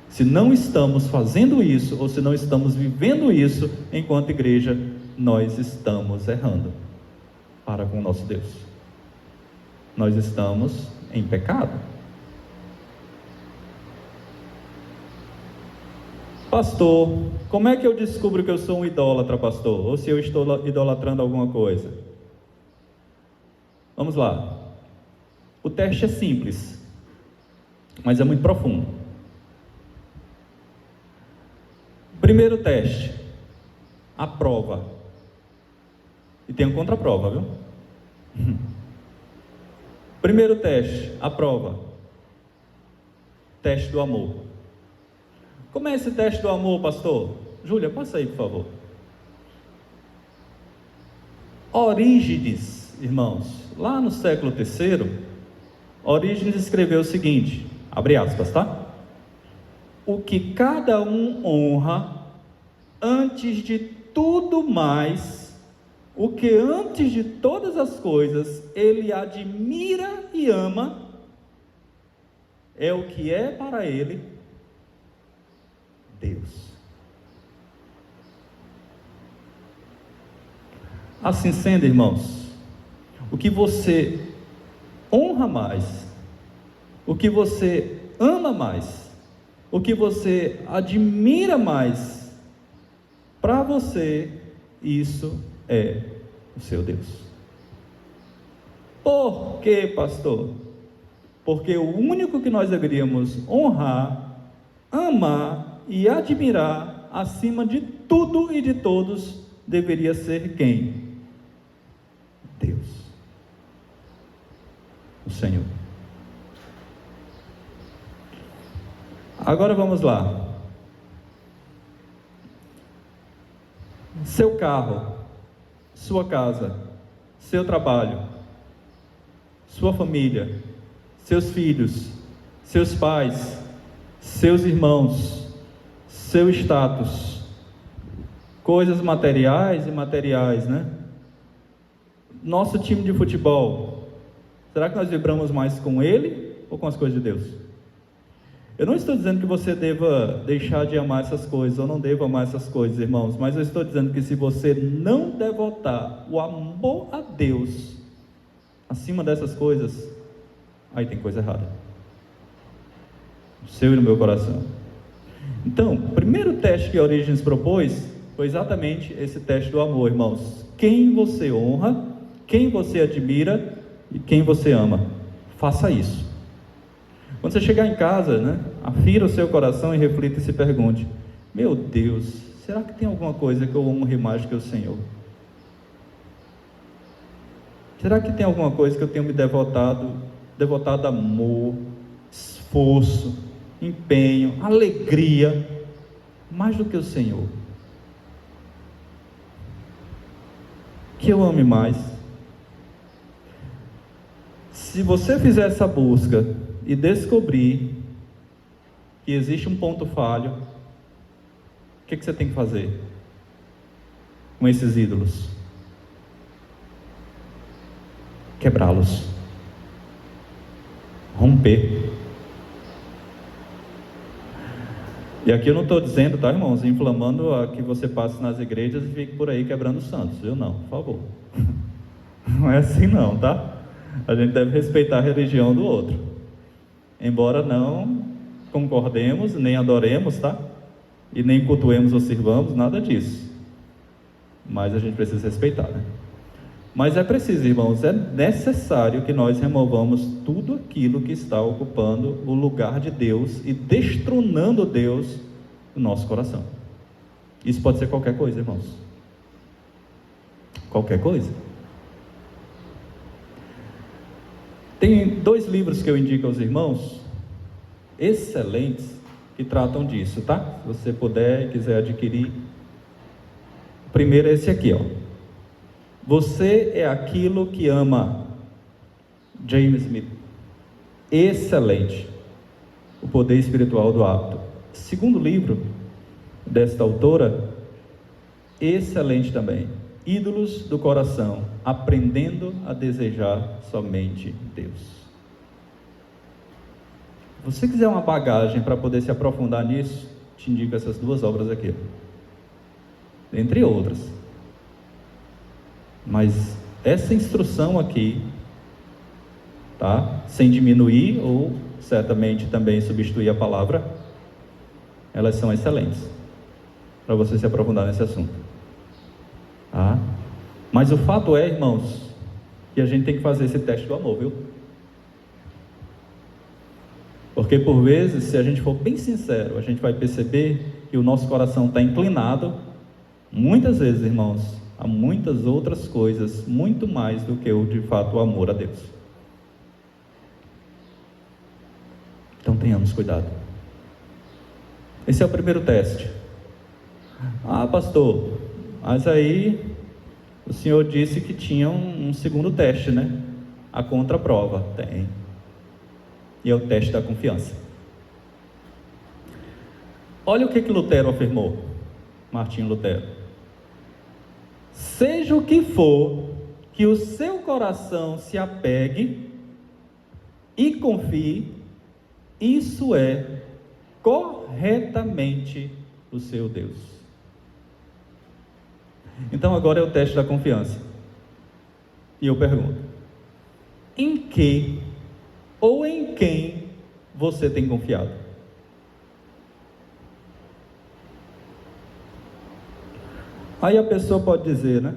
Se não estamos fazendo isso, ou se não estamos vivendo isso enquanto igreja, nós estamos errando para com o nosso Deus. Nós estamos em pecado. Pastor, como é que eu descubro que eu sou um idólatra, pastor? Ou se eu estou idolatrando alguma coisa? Vamos lá. O teste é simples, mas é muito profundo. Primeiro teste, a prova. E tem uma contraprova, viu? Primeiro teste, a prova. Teste do amor. Como é esse teste do amor, pastor? Júlia, passa aí, por favor. Orígenes, irmãos, lá no século III, Orígenes escreveu o seguinte, abre aspas, tá? O que cada um honra antes de tudo mais, o que antes de todas as coisas ele admira e ama, é o que é para ele Deus. Assim sendo, irmãos, o que você honra mais, o que você ama mais, o que você admira mais, para você, isso é o seu Deus. Por quê, pastor? Porque o único que nós deveríamos honrar, amar e admirar, acima de tudo e de todos, deveria ser quem? Deus, o Senhor. Agora vamos lá. Seu carro, sua casa, seu trabalho, sua família, seus filhos, seus pais, seus irmãos, seu status, coisas materiais e imateriais, né? Nosso time de futebol, será que nós vibramos mais com ele ou com as coisas de Deus? Eu não estou dizendo que você deva deixar de amar essas coisas ou não deva amar essas coisas, irmãos, mas eu estou dizendo que se você não devotar o amor a Deus acima dessas coisas, aí tem coisa errada. O seu e no meu coração. Então, o primeiro teste que a Origens propôs foi exatamente esse teste do amor, irmãos. Quem você honra, quem você admira e quem você ama. Faça isso. Quando você chegar em casa, né, afira o seu coração e reflita e se pergunte: meu Deus, será que tem alguma coisa que eu honre mais que o Senhor? Será que tem alguma coisa que eu tenho me devotado amor, esforço, empenho, alegria, mais do que o Senhor? Que eu ame mais? Se você fizer essa busca e descobrir que existe um ponto falho, o que você tem que fazer com esses ídolos? Quebrá-los, romper. E aqui eu não estou dizendo, tá, irmãos, inflamando a que você passe nas igrejas e fique por aí quebrando santos, viu? Não, por favor. Não é assim não, tá? A gente deve respeitar a religião do outro, embora não concordemos, nem adoremos, tá? E nem cultuemos ou sirvamos, nada disso. Mas a gente precisa respeitar, né? Mas é preciso, irmãos, é necessário que nós removamos tudo aquilo que está ocupando o lugar de Deus e destronando Deus no nosso coração. Isso pode ser qualquer coisa, irmãos. Qualquer coisa. Tem 2 livros que eu indico aos irmãos, excelentes, que tratam disso, tá? Se você puder e quiser adquirir. O primeiro é esse aqui, ó. Você é aquilo que ama. James Smith. Excelente. O poder espiritual do hábito. Segundo livro desta autora, excelente também. Ídolos do coração, aprendendo a desejar somente Deus. Se você quiser uma bagagem para poder se aprofundar nisso, te indico essas 2 obras aqui, entre outras. Mas essa instrução aqui, tá? Sem diminuir ou certamente também substituir a palavra, elas são excelentes para você se aprofundar nesse assunto, tá? Mas o fato é, irmãos, que a gente tem que fazer esse teste do amor, viu? Porque por vezes, se a gente for bem sincero, a gente vai perceber que o nosso coração está inclinado, muitas vezes, irmãos, a muitas outras coisas, muito mais do que de fato o amor a Deus. Então tenhamos cuidado. Esse é o primeiro teste. Ah, pastor, mas aí o senhor disse que tinha um segundo teste, né? A contraprova. Tem. E é o teste da confiança. Olha o que Lutero afirmou, Martinho Lutero. Seja o que for que o seu coração se apegue e confie, isso é corretamente o seu Deus. Então agora é o teste da confiança. E eu pergunto: em que ou em quem você tem confiado? Aí a pessoa pode dizer, né?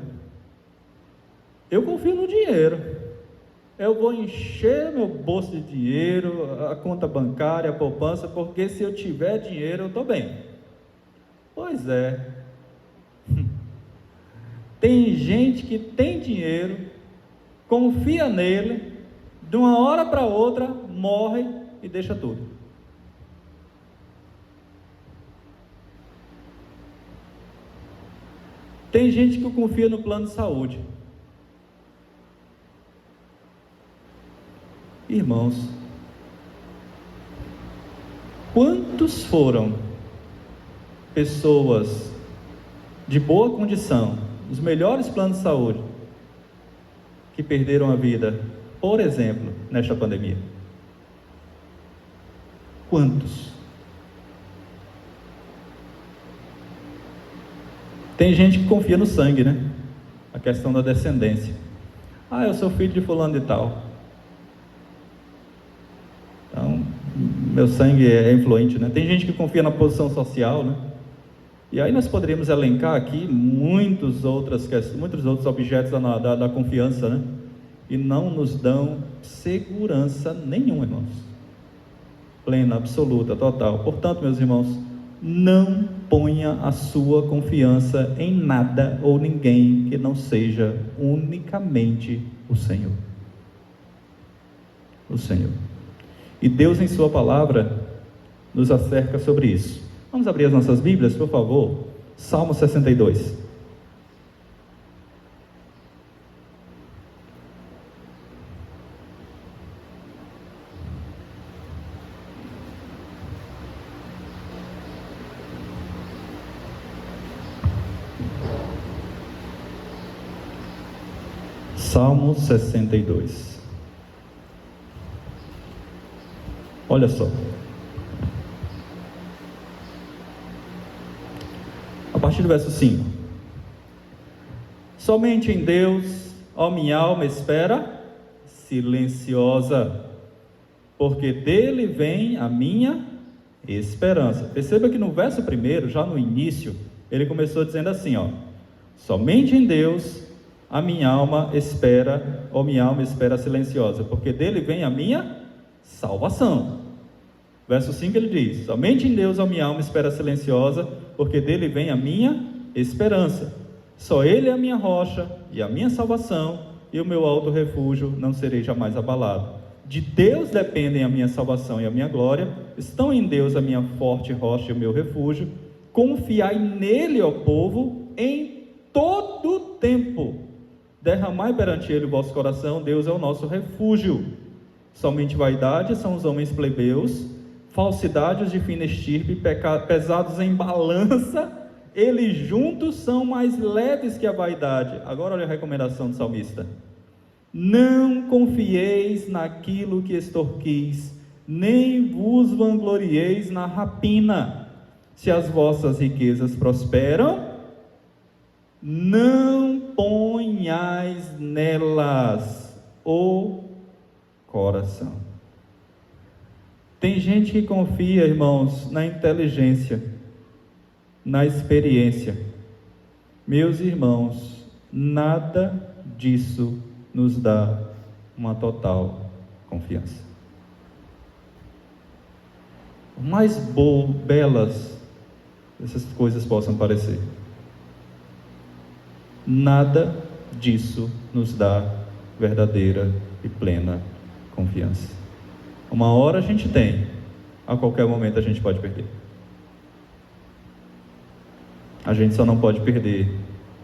Eu confio no dinheiro. Eu vou encher meu bolso de dinheiro, a conta bancária, a poupança, porque se eu tiver dinheiro eu estou bem. Pois é. Tem gente que tem dinheiro, confia nele, de uma hora para outra morre e deixa tudo. Tem gente que confia no plano de saúde. Irmãos, quantos foram pessoas de boa condição, os melhores planos de saúde, que perderam a vida, por exemplo, nesta pandemia? Quantos? Tem gente que confia no sangue, né? A questão da descendência. Ah, eu sou filho de fulano de tal. Então, meu sangue é influente, né? Tem gente que confia na posição social, né? E aí nós poderíamos elencar aqui muitos outros objetos da confiança, né? E não nos dão segurança nenhuma, irmãos. Plena, absoluta, total. Portanto, meus irmãos, não ponha a sua confiança em nada ou ninguém que não seja unicamente o Senhor. O Senhor. E Deus, em sua palavra, nos acerca sobre isso. Vamos abrir as nossas Bíblias, por favor. Salmo 62. Salmo 62. Olha só. A partir do verso 5. Somente em Deus, ó minha alma, espera silenciosa, porque dele vem a minha esperança. Perceba que no verso 1, já no início, ele começou dizendo assim, ó: somente em Deus a minha alma espera, ó minha alma espera silenciosa, porque dele vem a minha salvação. Verso 5 ele diz: somente em Deus a minha alma espera silenciosa, porque dele vem a minha esperança. Só ele é a minha rocha e a minha salvação, e o meu alto refúgio, não serei jamais abalado. De Deus dependem a minha salvação e a minha glória, estão em Deus a minha forte rocha e o meu refúgio. Confiai nele, ó povo, em todo tempo. Derramai perante ele o vosso coração, Deus é o nosso refúgio. Somente vaidade são os homens plebeus, falsidade os de fina estirpe, pesados em balança, eles juntos são mais leves que a vaidade. Agora olha a recomendação do salmista: não confieis naquilo que extorquis, nem vos vanglorieis na rapina. Se as vossas riquezas prosperam, não ponhais nelas o coração. Tem gente que confia, irmãos, na inteligência, na experiência. Meus irmãos, nada disso nos dá uma total confiança. Por mais belas essas coisas possam parecer, nada disso nos dá verdadeira e plena confiança. Uma hora a gente tem, a qualquer momento a gente pode perder. A gente só não pode perder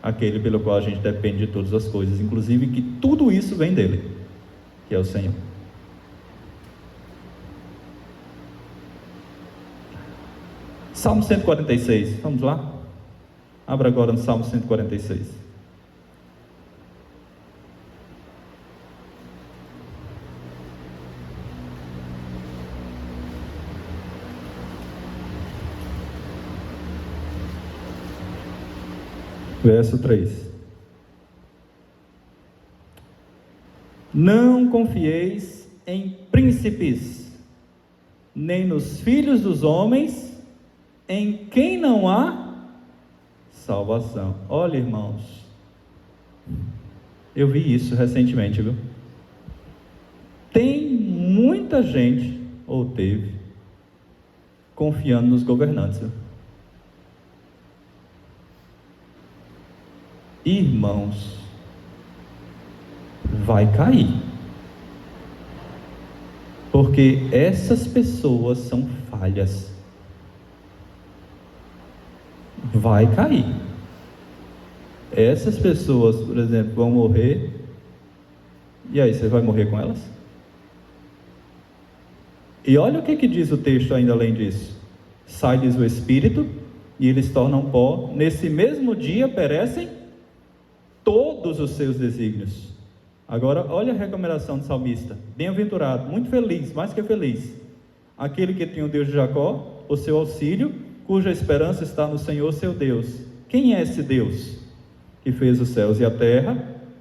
aquele pelo qual a gente depende de todas as coisas, inclusive que tudo isso vem dele, que é o Senhor. Salmo 146, vamos lá? Abra agora no Salmo 146. Verso 3. Não confieis em príncipes, nem nos filhos dos homens, em quem não há salvação. Olha, irmãos, eu vi isso recentemente, viu? Tem muita gente, ou teve, confiando nos governantes, viu? Irmãos, vai cair, porque essas pessoas são falhas. Vai cair. Essas pessoas, por exemplo, vão morrer, e aí você vai morrer com elas? E olha o que diz o texto ainda além disso: sai-lhes o espírito e eles tornam pó, nesse mesmo dia perecem todos os seus desígnios. Agora olha a recomendação do salmista: bem-aventurado, muito feliz, mais que feliz, aquele que tem o Deus de Jacó, o seu auxílio, cuja esperança está no Senhor seu Deus. Quem é esse Deus? Que fez os céus e a terra,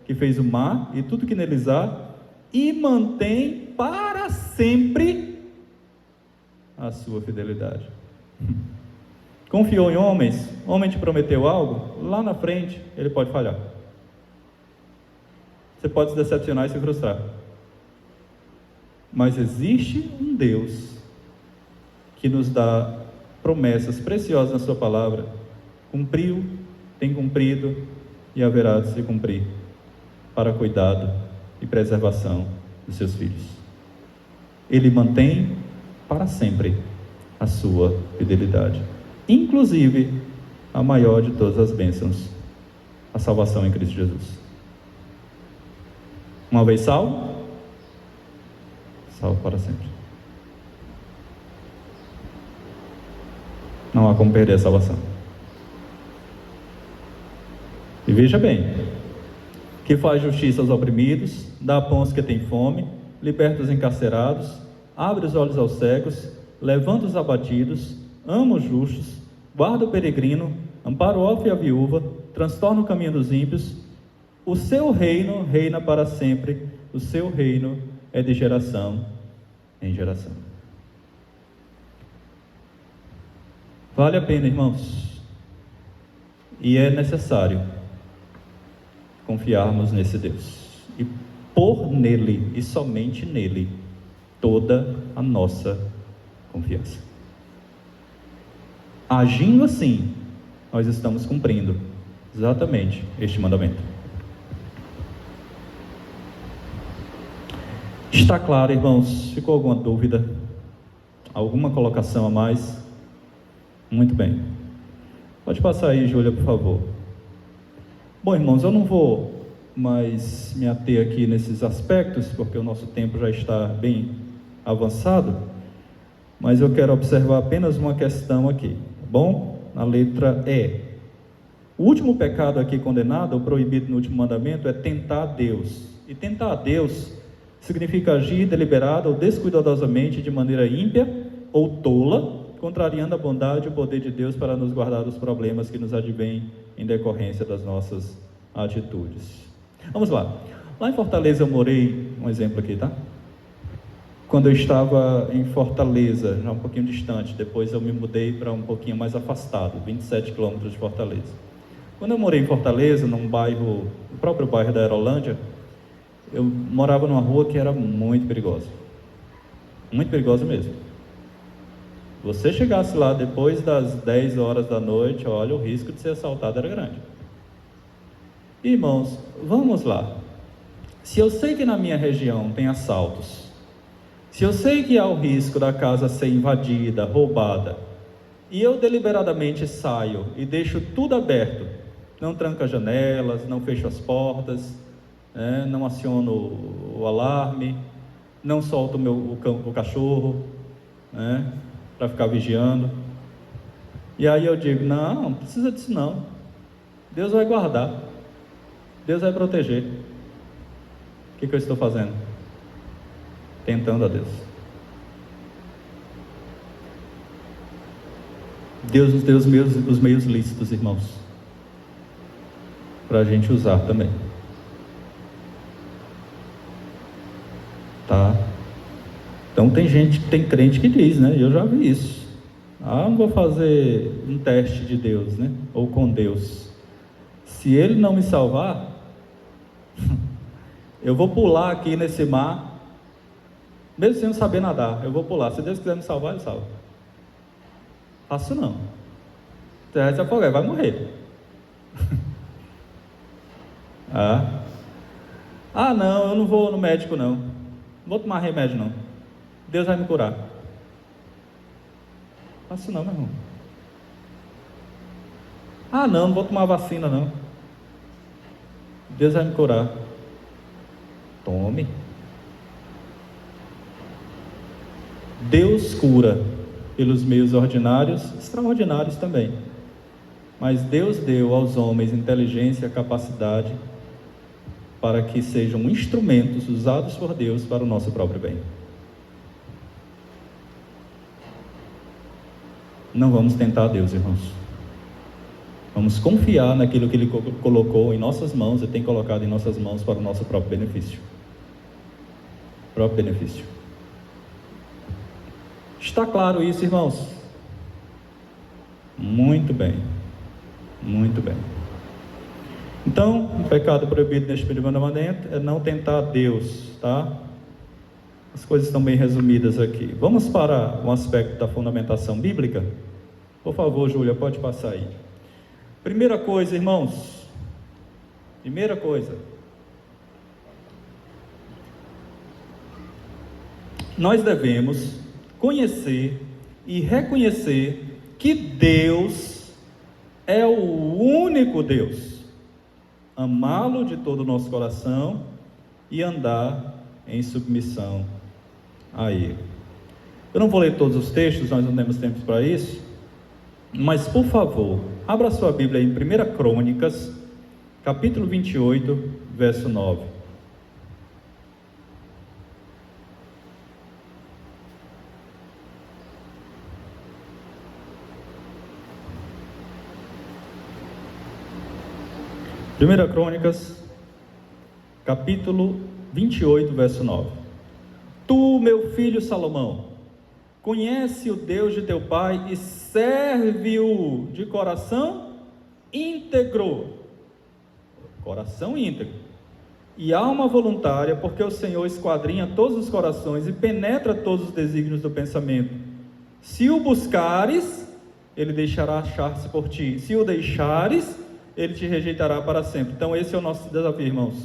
que fez o mar e tudo que neles há, e mantém para sempre a sua fidelidade. Confiou em homens? Homem te prometeu algo? Lá na frente ele pode falhar. Você pode se decepcionar e se frustrar. Mas existe um Deus que nos dá promessas preciosas na sua palavra. Cumpriu, tem cumprido e haverá de se cumprir, para cuidado e preservação dos seus filhos. Ele mantém para sempre a sua fidelidade, inclusive a maior de todas as bênçãos, a salvação em Cristo Jesus. Uma vez salvo, salvo para sempre. Não há como perder a salvação. E veja bem: que faz justiça aos oprimidos, dá pão aos que têm fome, liberta os encarcerados, abre os olhos aos cegos, levanta os abatidos, ama os justos, guarda o peregrino, ampara o órfão e a viúva, transtorna o caminho dos ímpios. O seu reino reina para sempre, o seu reino é de geração em geração. Vale a pena, irmãos, e é necessário confiarmos nesse Deus e pôr nele e somente nele toda a nossa confiança. Agindo assim, nós estamos cumprindo exatamente este mandamento. Está claro, irmãos? Ficou alguma dúvida? Alguma colocação a mais? Muito bem. Pode passar aí, Júlia, por favor. Bom, irmãos, eu não vou mais me ater aqui nesses aspectos, porque o nosso tempo já está bem avançado, mas eu quero observar apenas uma questão aqui, tá bom? Na letra E. O último pecado aqui condenado, ou proibido no último mandamento, é tentar a Deus. E tentar a Deus significa agir deliberada ou descuidadosamente de maneira ímpia ou tola, contrariando a bondade e o poder de Deus para nos guardar dos problemas que nos advêm em decorrência das nossas atitudes. Vamos lá. Lá em Fortaleza eu morei, um exemplo aqui, tá? Quando eu estava em Fortaleza, já um pouquinho distante, depois eu me mudei para um pouquinho mais afastado, 27 quilômetros de Fortaleza. Quando eu morei em Fortaleza, num bairro, no próprio bairro da Aerolândia, eu morava numa rua que era muito perigosa. Muito perigosa mesmo. Você chegasse lá depois das 10 horas da noite, olha, o risco de ser assaltado era grande. Irmãos, vamos lá. Se eu sei que na minha região tem assaltos, se eu sei que há o risco da casa ser invadida, roubada, e eu deliberadamente saio e deixo tudo aberto, não tranco as janelas, não fecho as portas, não aciono o alarme, não solto o cachorro, para ficar vigiando, e aí eu digo, não precisa disso não, Deus vai guardar, Deus vai proteger. O que eu estou fazendo? Tentando a Deus. Deus nos deu os meios lícitos, irmãos, para a gente usar também, tá? Então tem crente que diz, né? Eu já vi isso. Não vou fazer um teste de Deus, né? Ou com Deus. Se Ele não me salvar, eu vou pular aqui nesse mar, mesmo sem eu saber nadar, eu vou pular. Se Deus quiser me salvar, Ele salva. Faço não. Você vai se afogar, vai morrer. Não, eu não vou no médico não. Não vou tomar remédio não. Deus vai me curar. Faço não, meu irmão. Não vou tomar vacina não. Deus vai me curar. Tome. Deus cura pelos meios ordinários, extraordinários também. Mas Deus deu aos homens inteligência, capacidade, para que sejam instrumentos usados por Deus para o nosso próprio bem. Não vamos tentar a Deus, irmãos. Vamos confiar naquilo que Ele colocou em nossas mãos e tem colocado em nossas mãos para o nosso próprio benefício. Próprio benefício. Está claro isso, irmãos? Muito bem. Muito bem. Então, o pecado proibido neste primeiro mandamento é não tentar a Deus, tá? As coisas estão bem resumidas aqui. Vamos para um aspecto da fundamentação bíblica? Por favor, Júlia, pode passar aí. Primeira coisa, irmãos. Primeira coisa. Nós devemos conhecer e reconhecer que Deus é o único Deus. Amá-lo de todo o nosso coração e andar em submissão a Ele. Eu não vou ler todos os textos, nós não temos tempo para isso, mas por favor, abra sua Bíblia em 1 Crônicas, capítulo 28, verso 9. Primeira Crônicas, capítulo 28, verso 9. Tu, meu filho Salomão, conhece o Deus de teu pai e serve-o de coração íntegro. Coração íntegro. E alma voluntária, porque o Senhor esquadrinha todos os corações e penetra todos os desígnios do pensamento. Se o buscares, ele deixará achar-se por ti. Se o deixares, ele te rejeitará para sempre. Então esse é o nosso desafio, irmãos.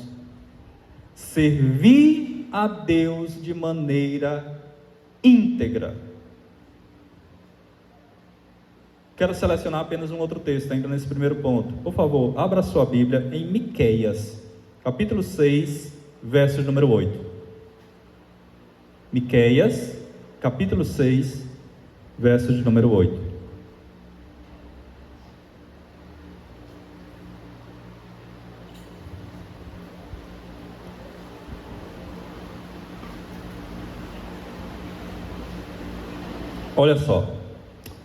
Servir a Deus de maneira íntegra. Quero selecionar apenas um outro texto, ainda nesse primeiro ponto. Por favor, abra sua Bíblia em Miqueias, capítulo 6, verso número 8. Miqueias, capítulo 6, verso de número 8. Olha só,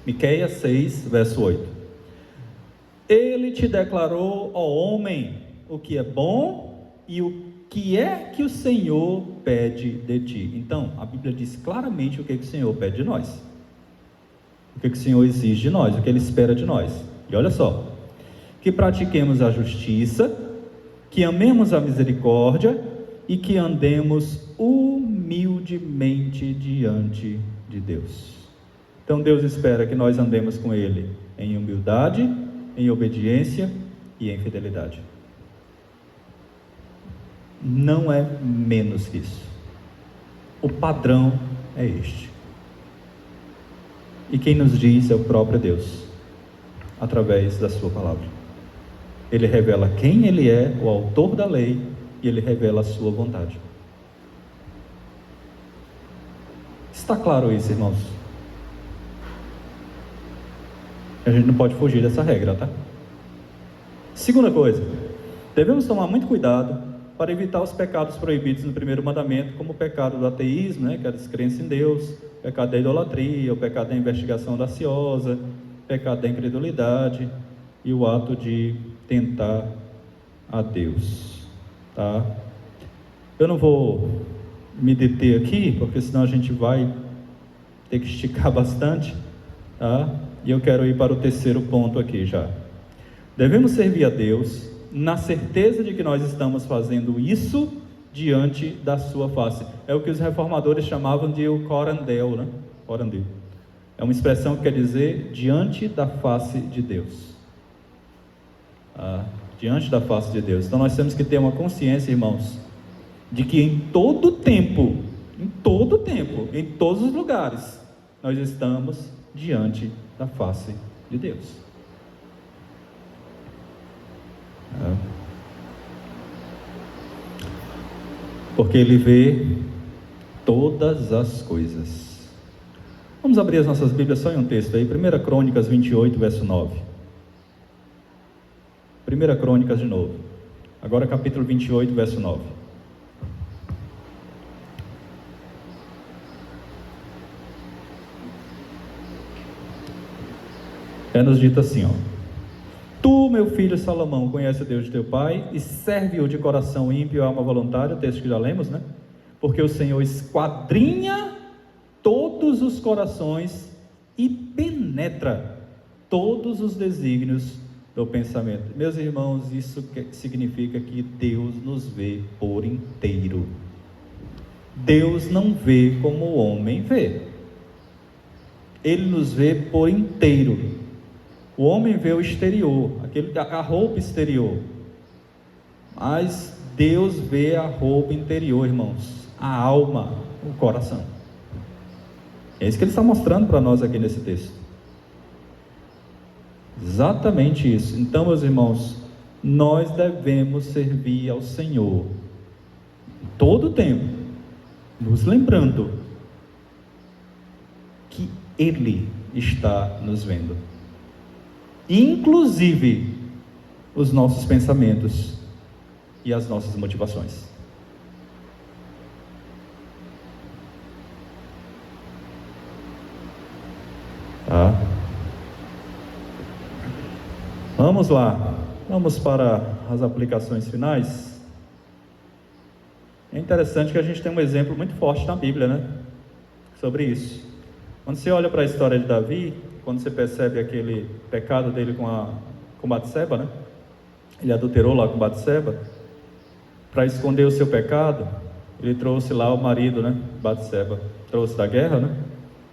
Miqueias 6, verso 8. Ele te declarou, ó homem, o que é bom e o que é que o Senhor pede de ti. Então, a Bíblia diz claramente o que o Senhor pede de nós. O que o Senhor exige de nós, o que Ele espera de nós. E olha só, que pratiquemos a justiça, que amemos a misericórdia e que andemos humildemente diante de Deus. Então Deus espera que nós andemos com Ele em humildade, em obediência e em fidelidade. Não é menos que isso. O padrão é este. E quem nos diz é o próprio Deus, através da sua palavra. Ele revela quem Ele é, o autor da lei, e Ele revela a sua vontade. Está claro isso, irmãos? A gente não pode fugir dessa regra, tá? Segunda coisa, devemos tomar muito cuidado para evitar os pecados proibidos no primeiro mandamento, como o pecado do ateísmo, que é a descrença em Deus, o pecado da idolatria, o pecado da investigação audaciosa, o pecado da incredulidade e o ato de tentar a Deus, tá? Eu não vou me deter aqui, porque senão a gente vai ter que esticar bastante, tá? E eu quero ir para o terceiro ponto aqui já. Devemos servir a Deus na certeza de que nós estamos fazendo isso diante da sua face. É o que os reformadores chamavam de o corandel, né? Corandel. É uma expressão que quer dizer diante da face de Deus. Diante da face de Deus. Então nós temos que ter uma consciência, irmãos, de que em todo tempo, em todos os lugares, nós estamos diante da face de Deus. Porque Ele vê todas as coisas. Vamos abrir as nossas Bíblias só em um texto aí, 1 Crônicas 28, verso 9. 1 Crônicas de novo. Agora capítulo 28, verso 9. Nos dito assim, ó: Tu, meu filho Salomão, conhece o Deus de teu pai e serve-o de coração ímpio e alma voluntária, o texto que já lemos, né? Porque o Senhor esquadrinha todos os corações e penetra todos os desígnios do pensamento. Meus irmãos, isso significa que Deus nos vê por inteiro. Deus não vê como o homem vê. Ele nos vê por inteiro. O homem vê o exterior, a roupa exterior, mas Deus vê a roupa interior, irmãos, a alma, o coração. É isso que ele está mostrando para nós aqui nesse texto. Exatamente isso. Então, meus irmãos, nós devemos servir ao Senhor todo o tempo, nos lembrando que Ele está nos vendo, inclusive os nossos pensamentos e as nossas motivações. Tá? Vamos lá, vamos para as aplicações finais. É interessante que a gente tem um exemplo muito forte na Bíblia, né? Sobre isso. Quando você olha para a história de Davi, quando você percebe aquele pecado dele com Batseba, né? Ele adulterou lá com Batseba. Para esconder o seu pecado, ele trouxe lá o marido, né? Batseba. Trouxe da guerra, né?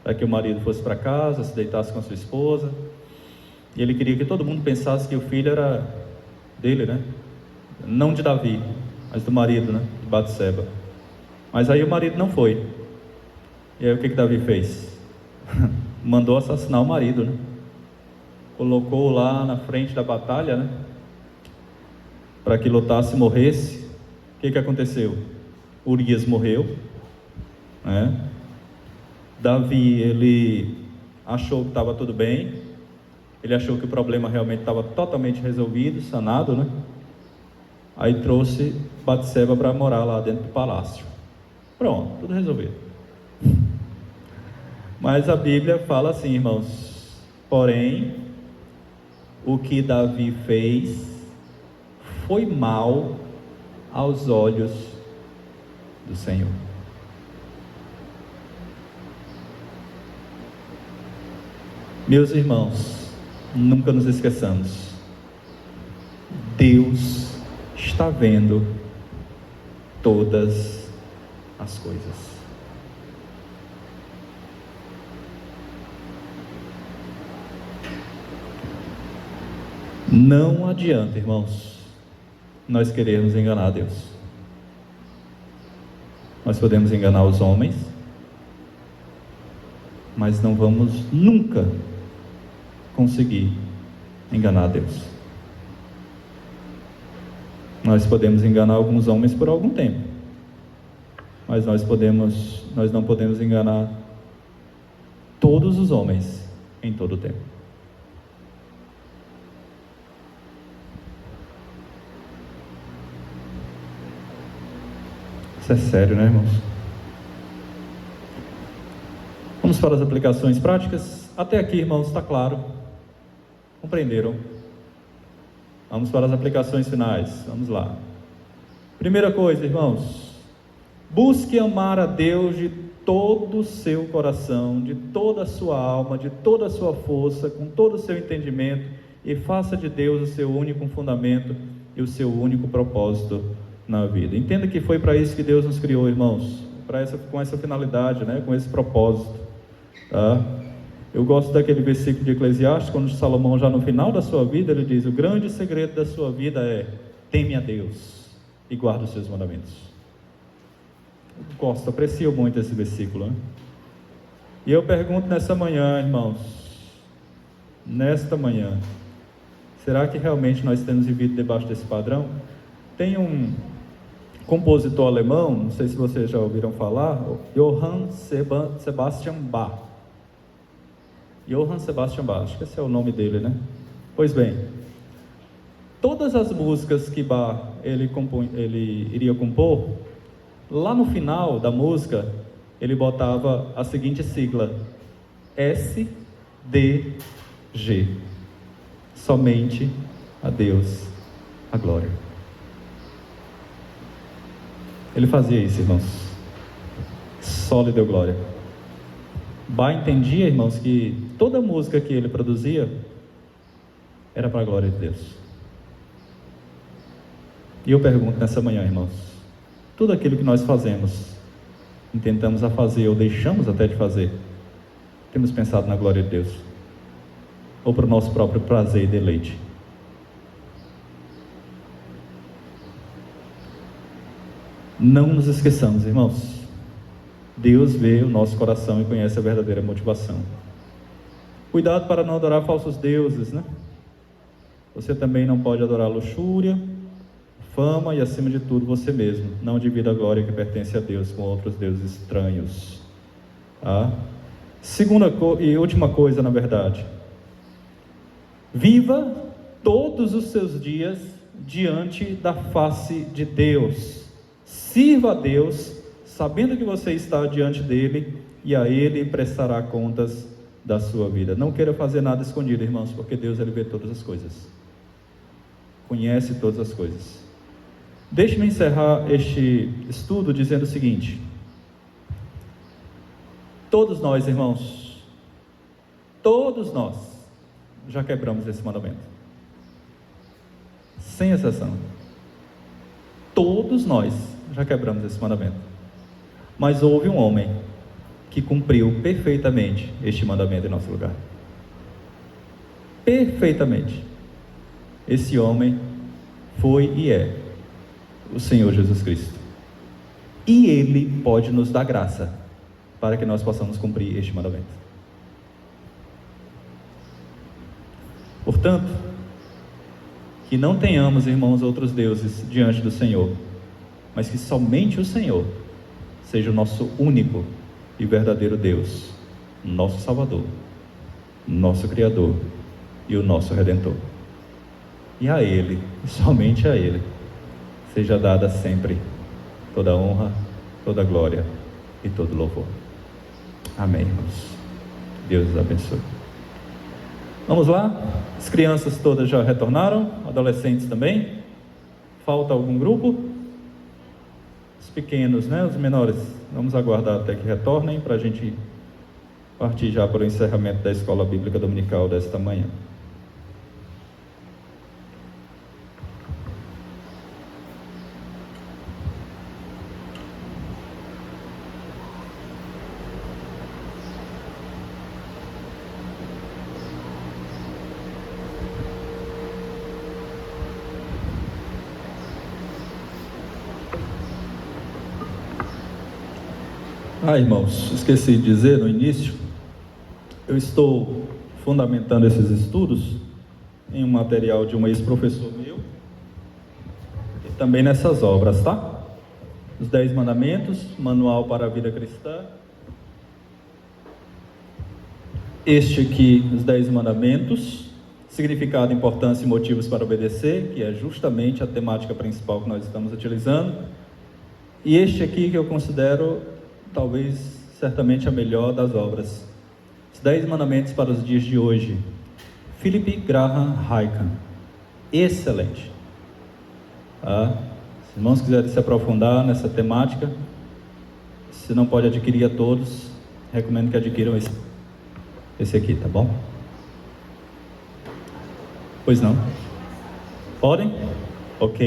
Para que o marido fosse para casa, se deitasse com a sua esposa. E ele queria que todo mundo pensasse que o filho era dele, né? Não de Davi, mas do marido, né? De Batseba. Mas aí o marido não foi. E aí o que Davi fez? Mandou assassinar o marido, né? Colocou lá na frente da batalha, né? Para que lutasse e morresse. O que aconteceu? Urias morreu, né? Davi, ele achou que estava tudo bem. Ele achou que o problema realmente estava totalmente resolvido, sanado, né? Aí trouxe Batseba para morar lá dentro do palácio. Pronto, tudo resolvido. Mas a Bíblia fala assim, irmãos: porém, o que Davi fez foi mal aos olhos do Senhor. Meus irmãos, nunca nos esqueçamos: Deus está vendo todas as coisas. Não adianta, irmãos, nós querermos enganar Deus. Nós podemos enganar os homens, mas não vamos nunca conseguir enganar Deus. Nós podemos enganar alguns homens por algum tempo, mas nós não podemos enganar todos os homens em todo o tempo. Isso é sério, né, irmãos? Vamos para as aplicações práticas. Até aqui, irmãos, está claro? Compreenderam? Vamos para as aplicações finais. Vamos lá. Primeira coisa, irmãos: busque amar a Deus de todo o seu coração, de toda a sua alma, de toda a sua força, com todo o seu entendimento, e faça de Deus o seu único fundamento e o seu único propósito na vida. Entenda que foi para isso que Deus nos criou, irmãos, com essa finalidade, né? Com esse propósito, tá? Eu gosto daquele versículo de Eclesiastes, quando Salomão, já no final da sua vida, ele diz: o grande segredo da sua vida é: teme a Deus e guarda os seus mandamentos. Eu gosto, aprecio muito esse versículo, né? E eu pergunto nessa manhã, irmãos, nesta manhã, será que realmente nós temos vivido debaixo desse padrão? Tem um compositor alemão, não sei se vocês já ouviram falar, Johann Sebastian Bach. Johann Sebastian Bach, acho que esse é o nome dele, né? Pois bem, todas as músicas que Bach ele iria compor, lá no final da música, ele botava a seguinte sigla: SDG. Somente a Deus a glória. Ele fazia isso, irmãos. Só lhe deu glória. Bach entendia, irmãos, que toda música que ele produzia era para a glória de Deus. E eu pergunto nessa manhã, irmãos, tudo aquilo que nós fazemos, intentamos a fazer ou deixamos até de fazer, temos pensado na glória de Deus? Ou para o nosso próprio prazer e deleite? Não nos esqueçamos, irmãos, Deus vê o nosso coração e conhece a verdadeira motivação. Cuidado para não adorar falsos deuses, né? Você também não pode adorar luxúria, fama e, acima de tudo, você mesmo. Não divida a glória que pertence a Deus com outros deuses estranhos. Segunda e última coisa, na verdade: viva todos os seus dias diante da face de Deus. Sirva a Deus, sabendo que você está diante dele, e a ele prestará contas da sua vida. Não queira fazer nada escondido, irmãos, porque Deus, ele vê todas as coisas, conhece todas as coisas. Deixe-me encerrar este estudo dizendo o seguinte: todos nós, irmãos, todos nós já quebramos esse mandamento, sem exceção. Todos nós já quebramos esse mandamento. Mas houve um homem que cumpriu perfeitamente este mandamento em nosso lugar. Perfeitamente. Esse homem foi e é o Senhor Jesus Cristo. E Ele pode nos dar graça para que nós possamos cumprir este mandamento. Portanto, que não tenhamos, irmãos, outros deuses diante do Senhor, mas que somente o Senhor seja o nosso único e verdadeiro Deus, nosso Salvador, nosso Criador e o nosso Redentor. E a Ele, somente a Ele, seja dada sempre toda a honra, toda a glória e todo o louvor. Amém, irmãos. Deus os abençoe. Vamos lá? As crianças todas já retornaram, adolescentes também. Falta algum grupo? Os pequenos, né? Os menores. Vamos aguardar até que retornem para a gente partir já para o encerramento da Escola Bíblica Dominical desta manhã. Irmãos, esqueci de dizer no início, eu estou fundamentando esses estudos em um material de um ex-professor meu e também nessas obras, tá? Os 10 Mandamentos, Manual para a Vida Cristã. Este aqui, os 10 Mandamentos, significado, importância e motivos para obedecer, que é justamente a temática principal que nós estamos utilizando. E este aqui que eu considero talvez, certamente a melhor das obras, os 10 Mandamentos para os dias de hoje, Philip Graham Hyken. Excelente. Se os irmãos quiserem se aprofundar nessa temática, se não pode adquirir a todos, recomendo que adquiram esse aqui, tá bom? Pois não? Podem? Ok.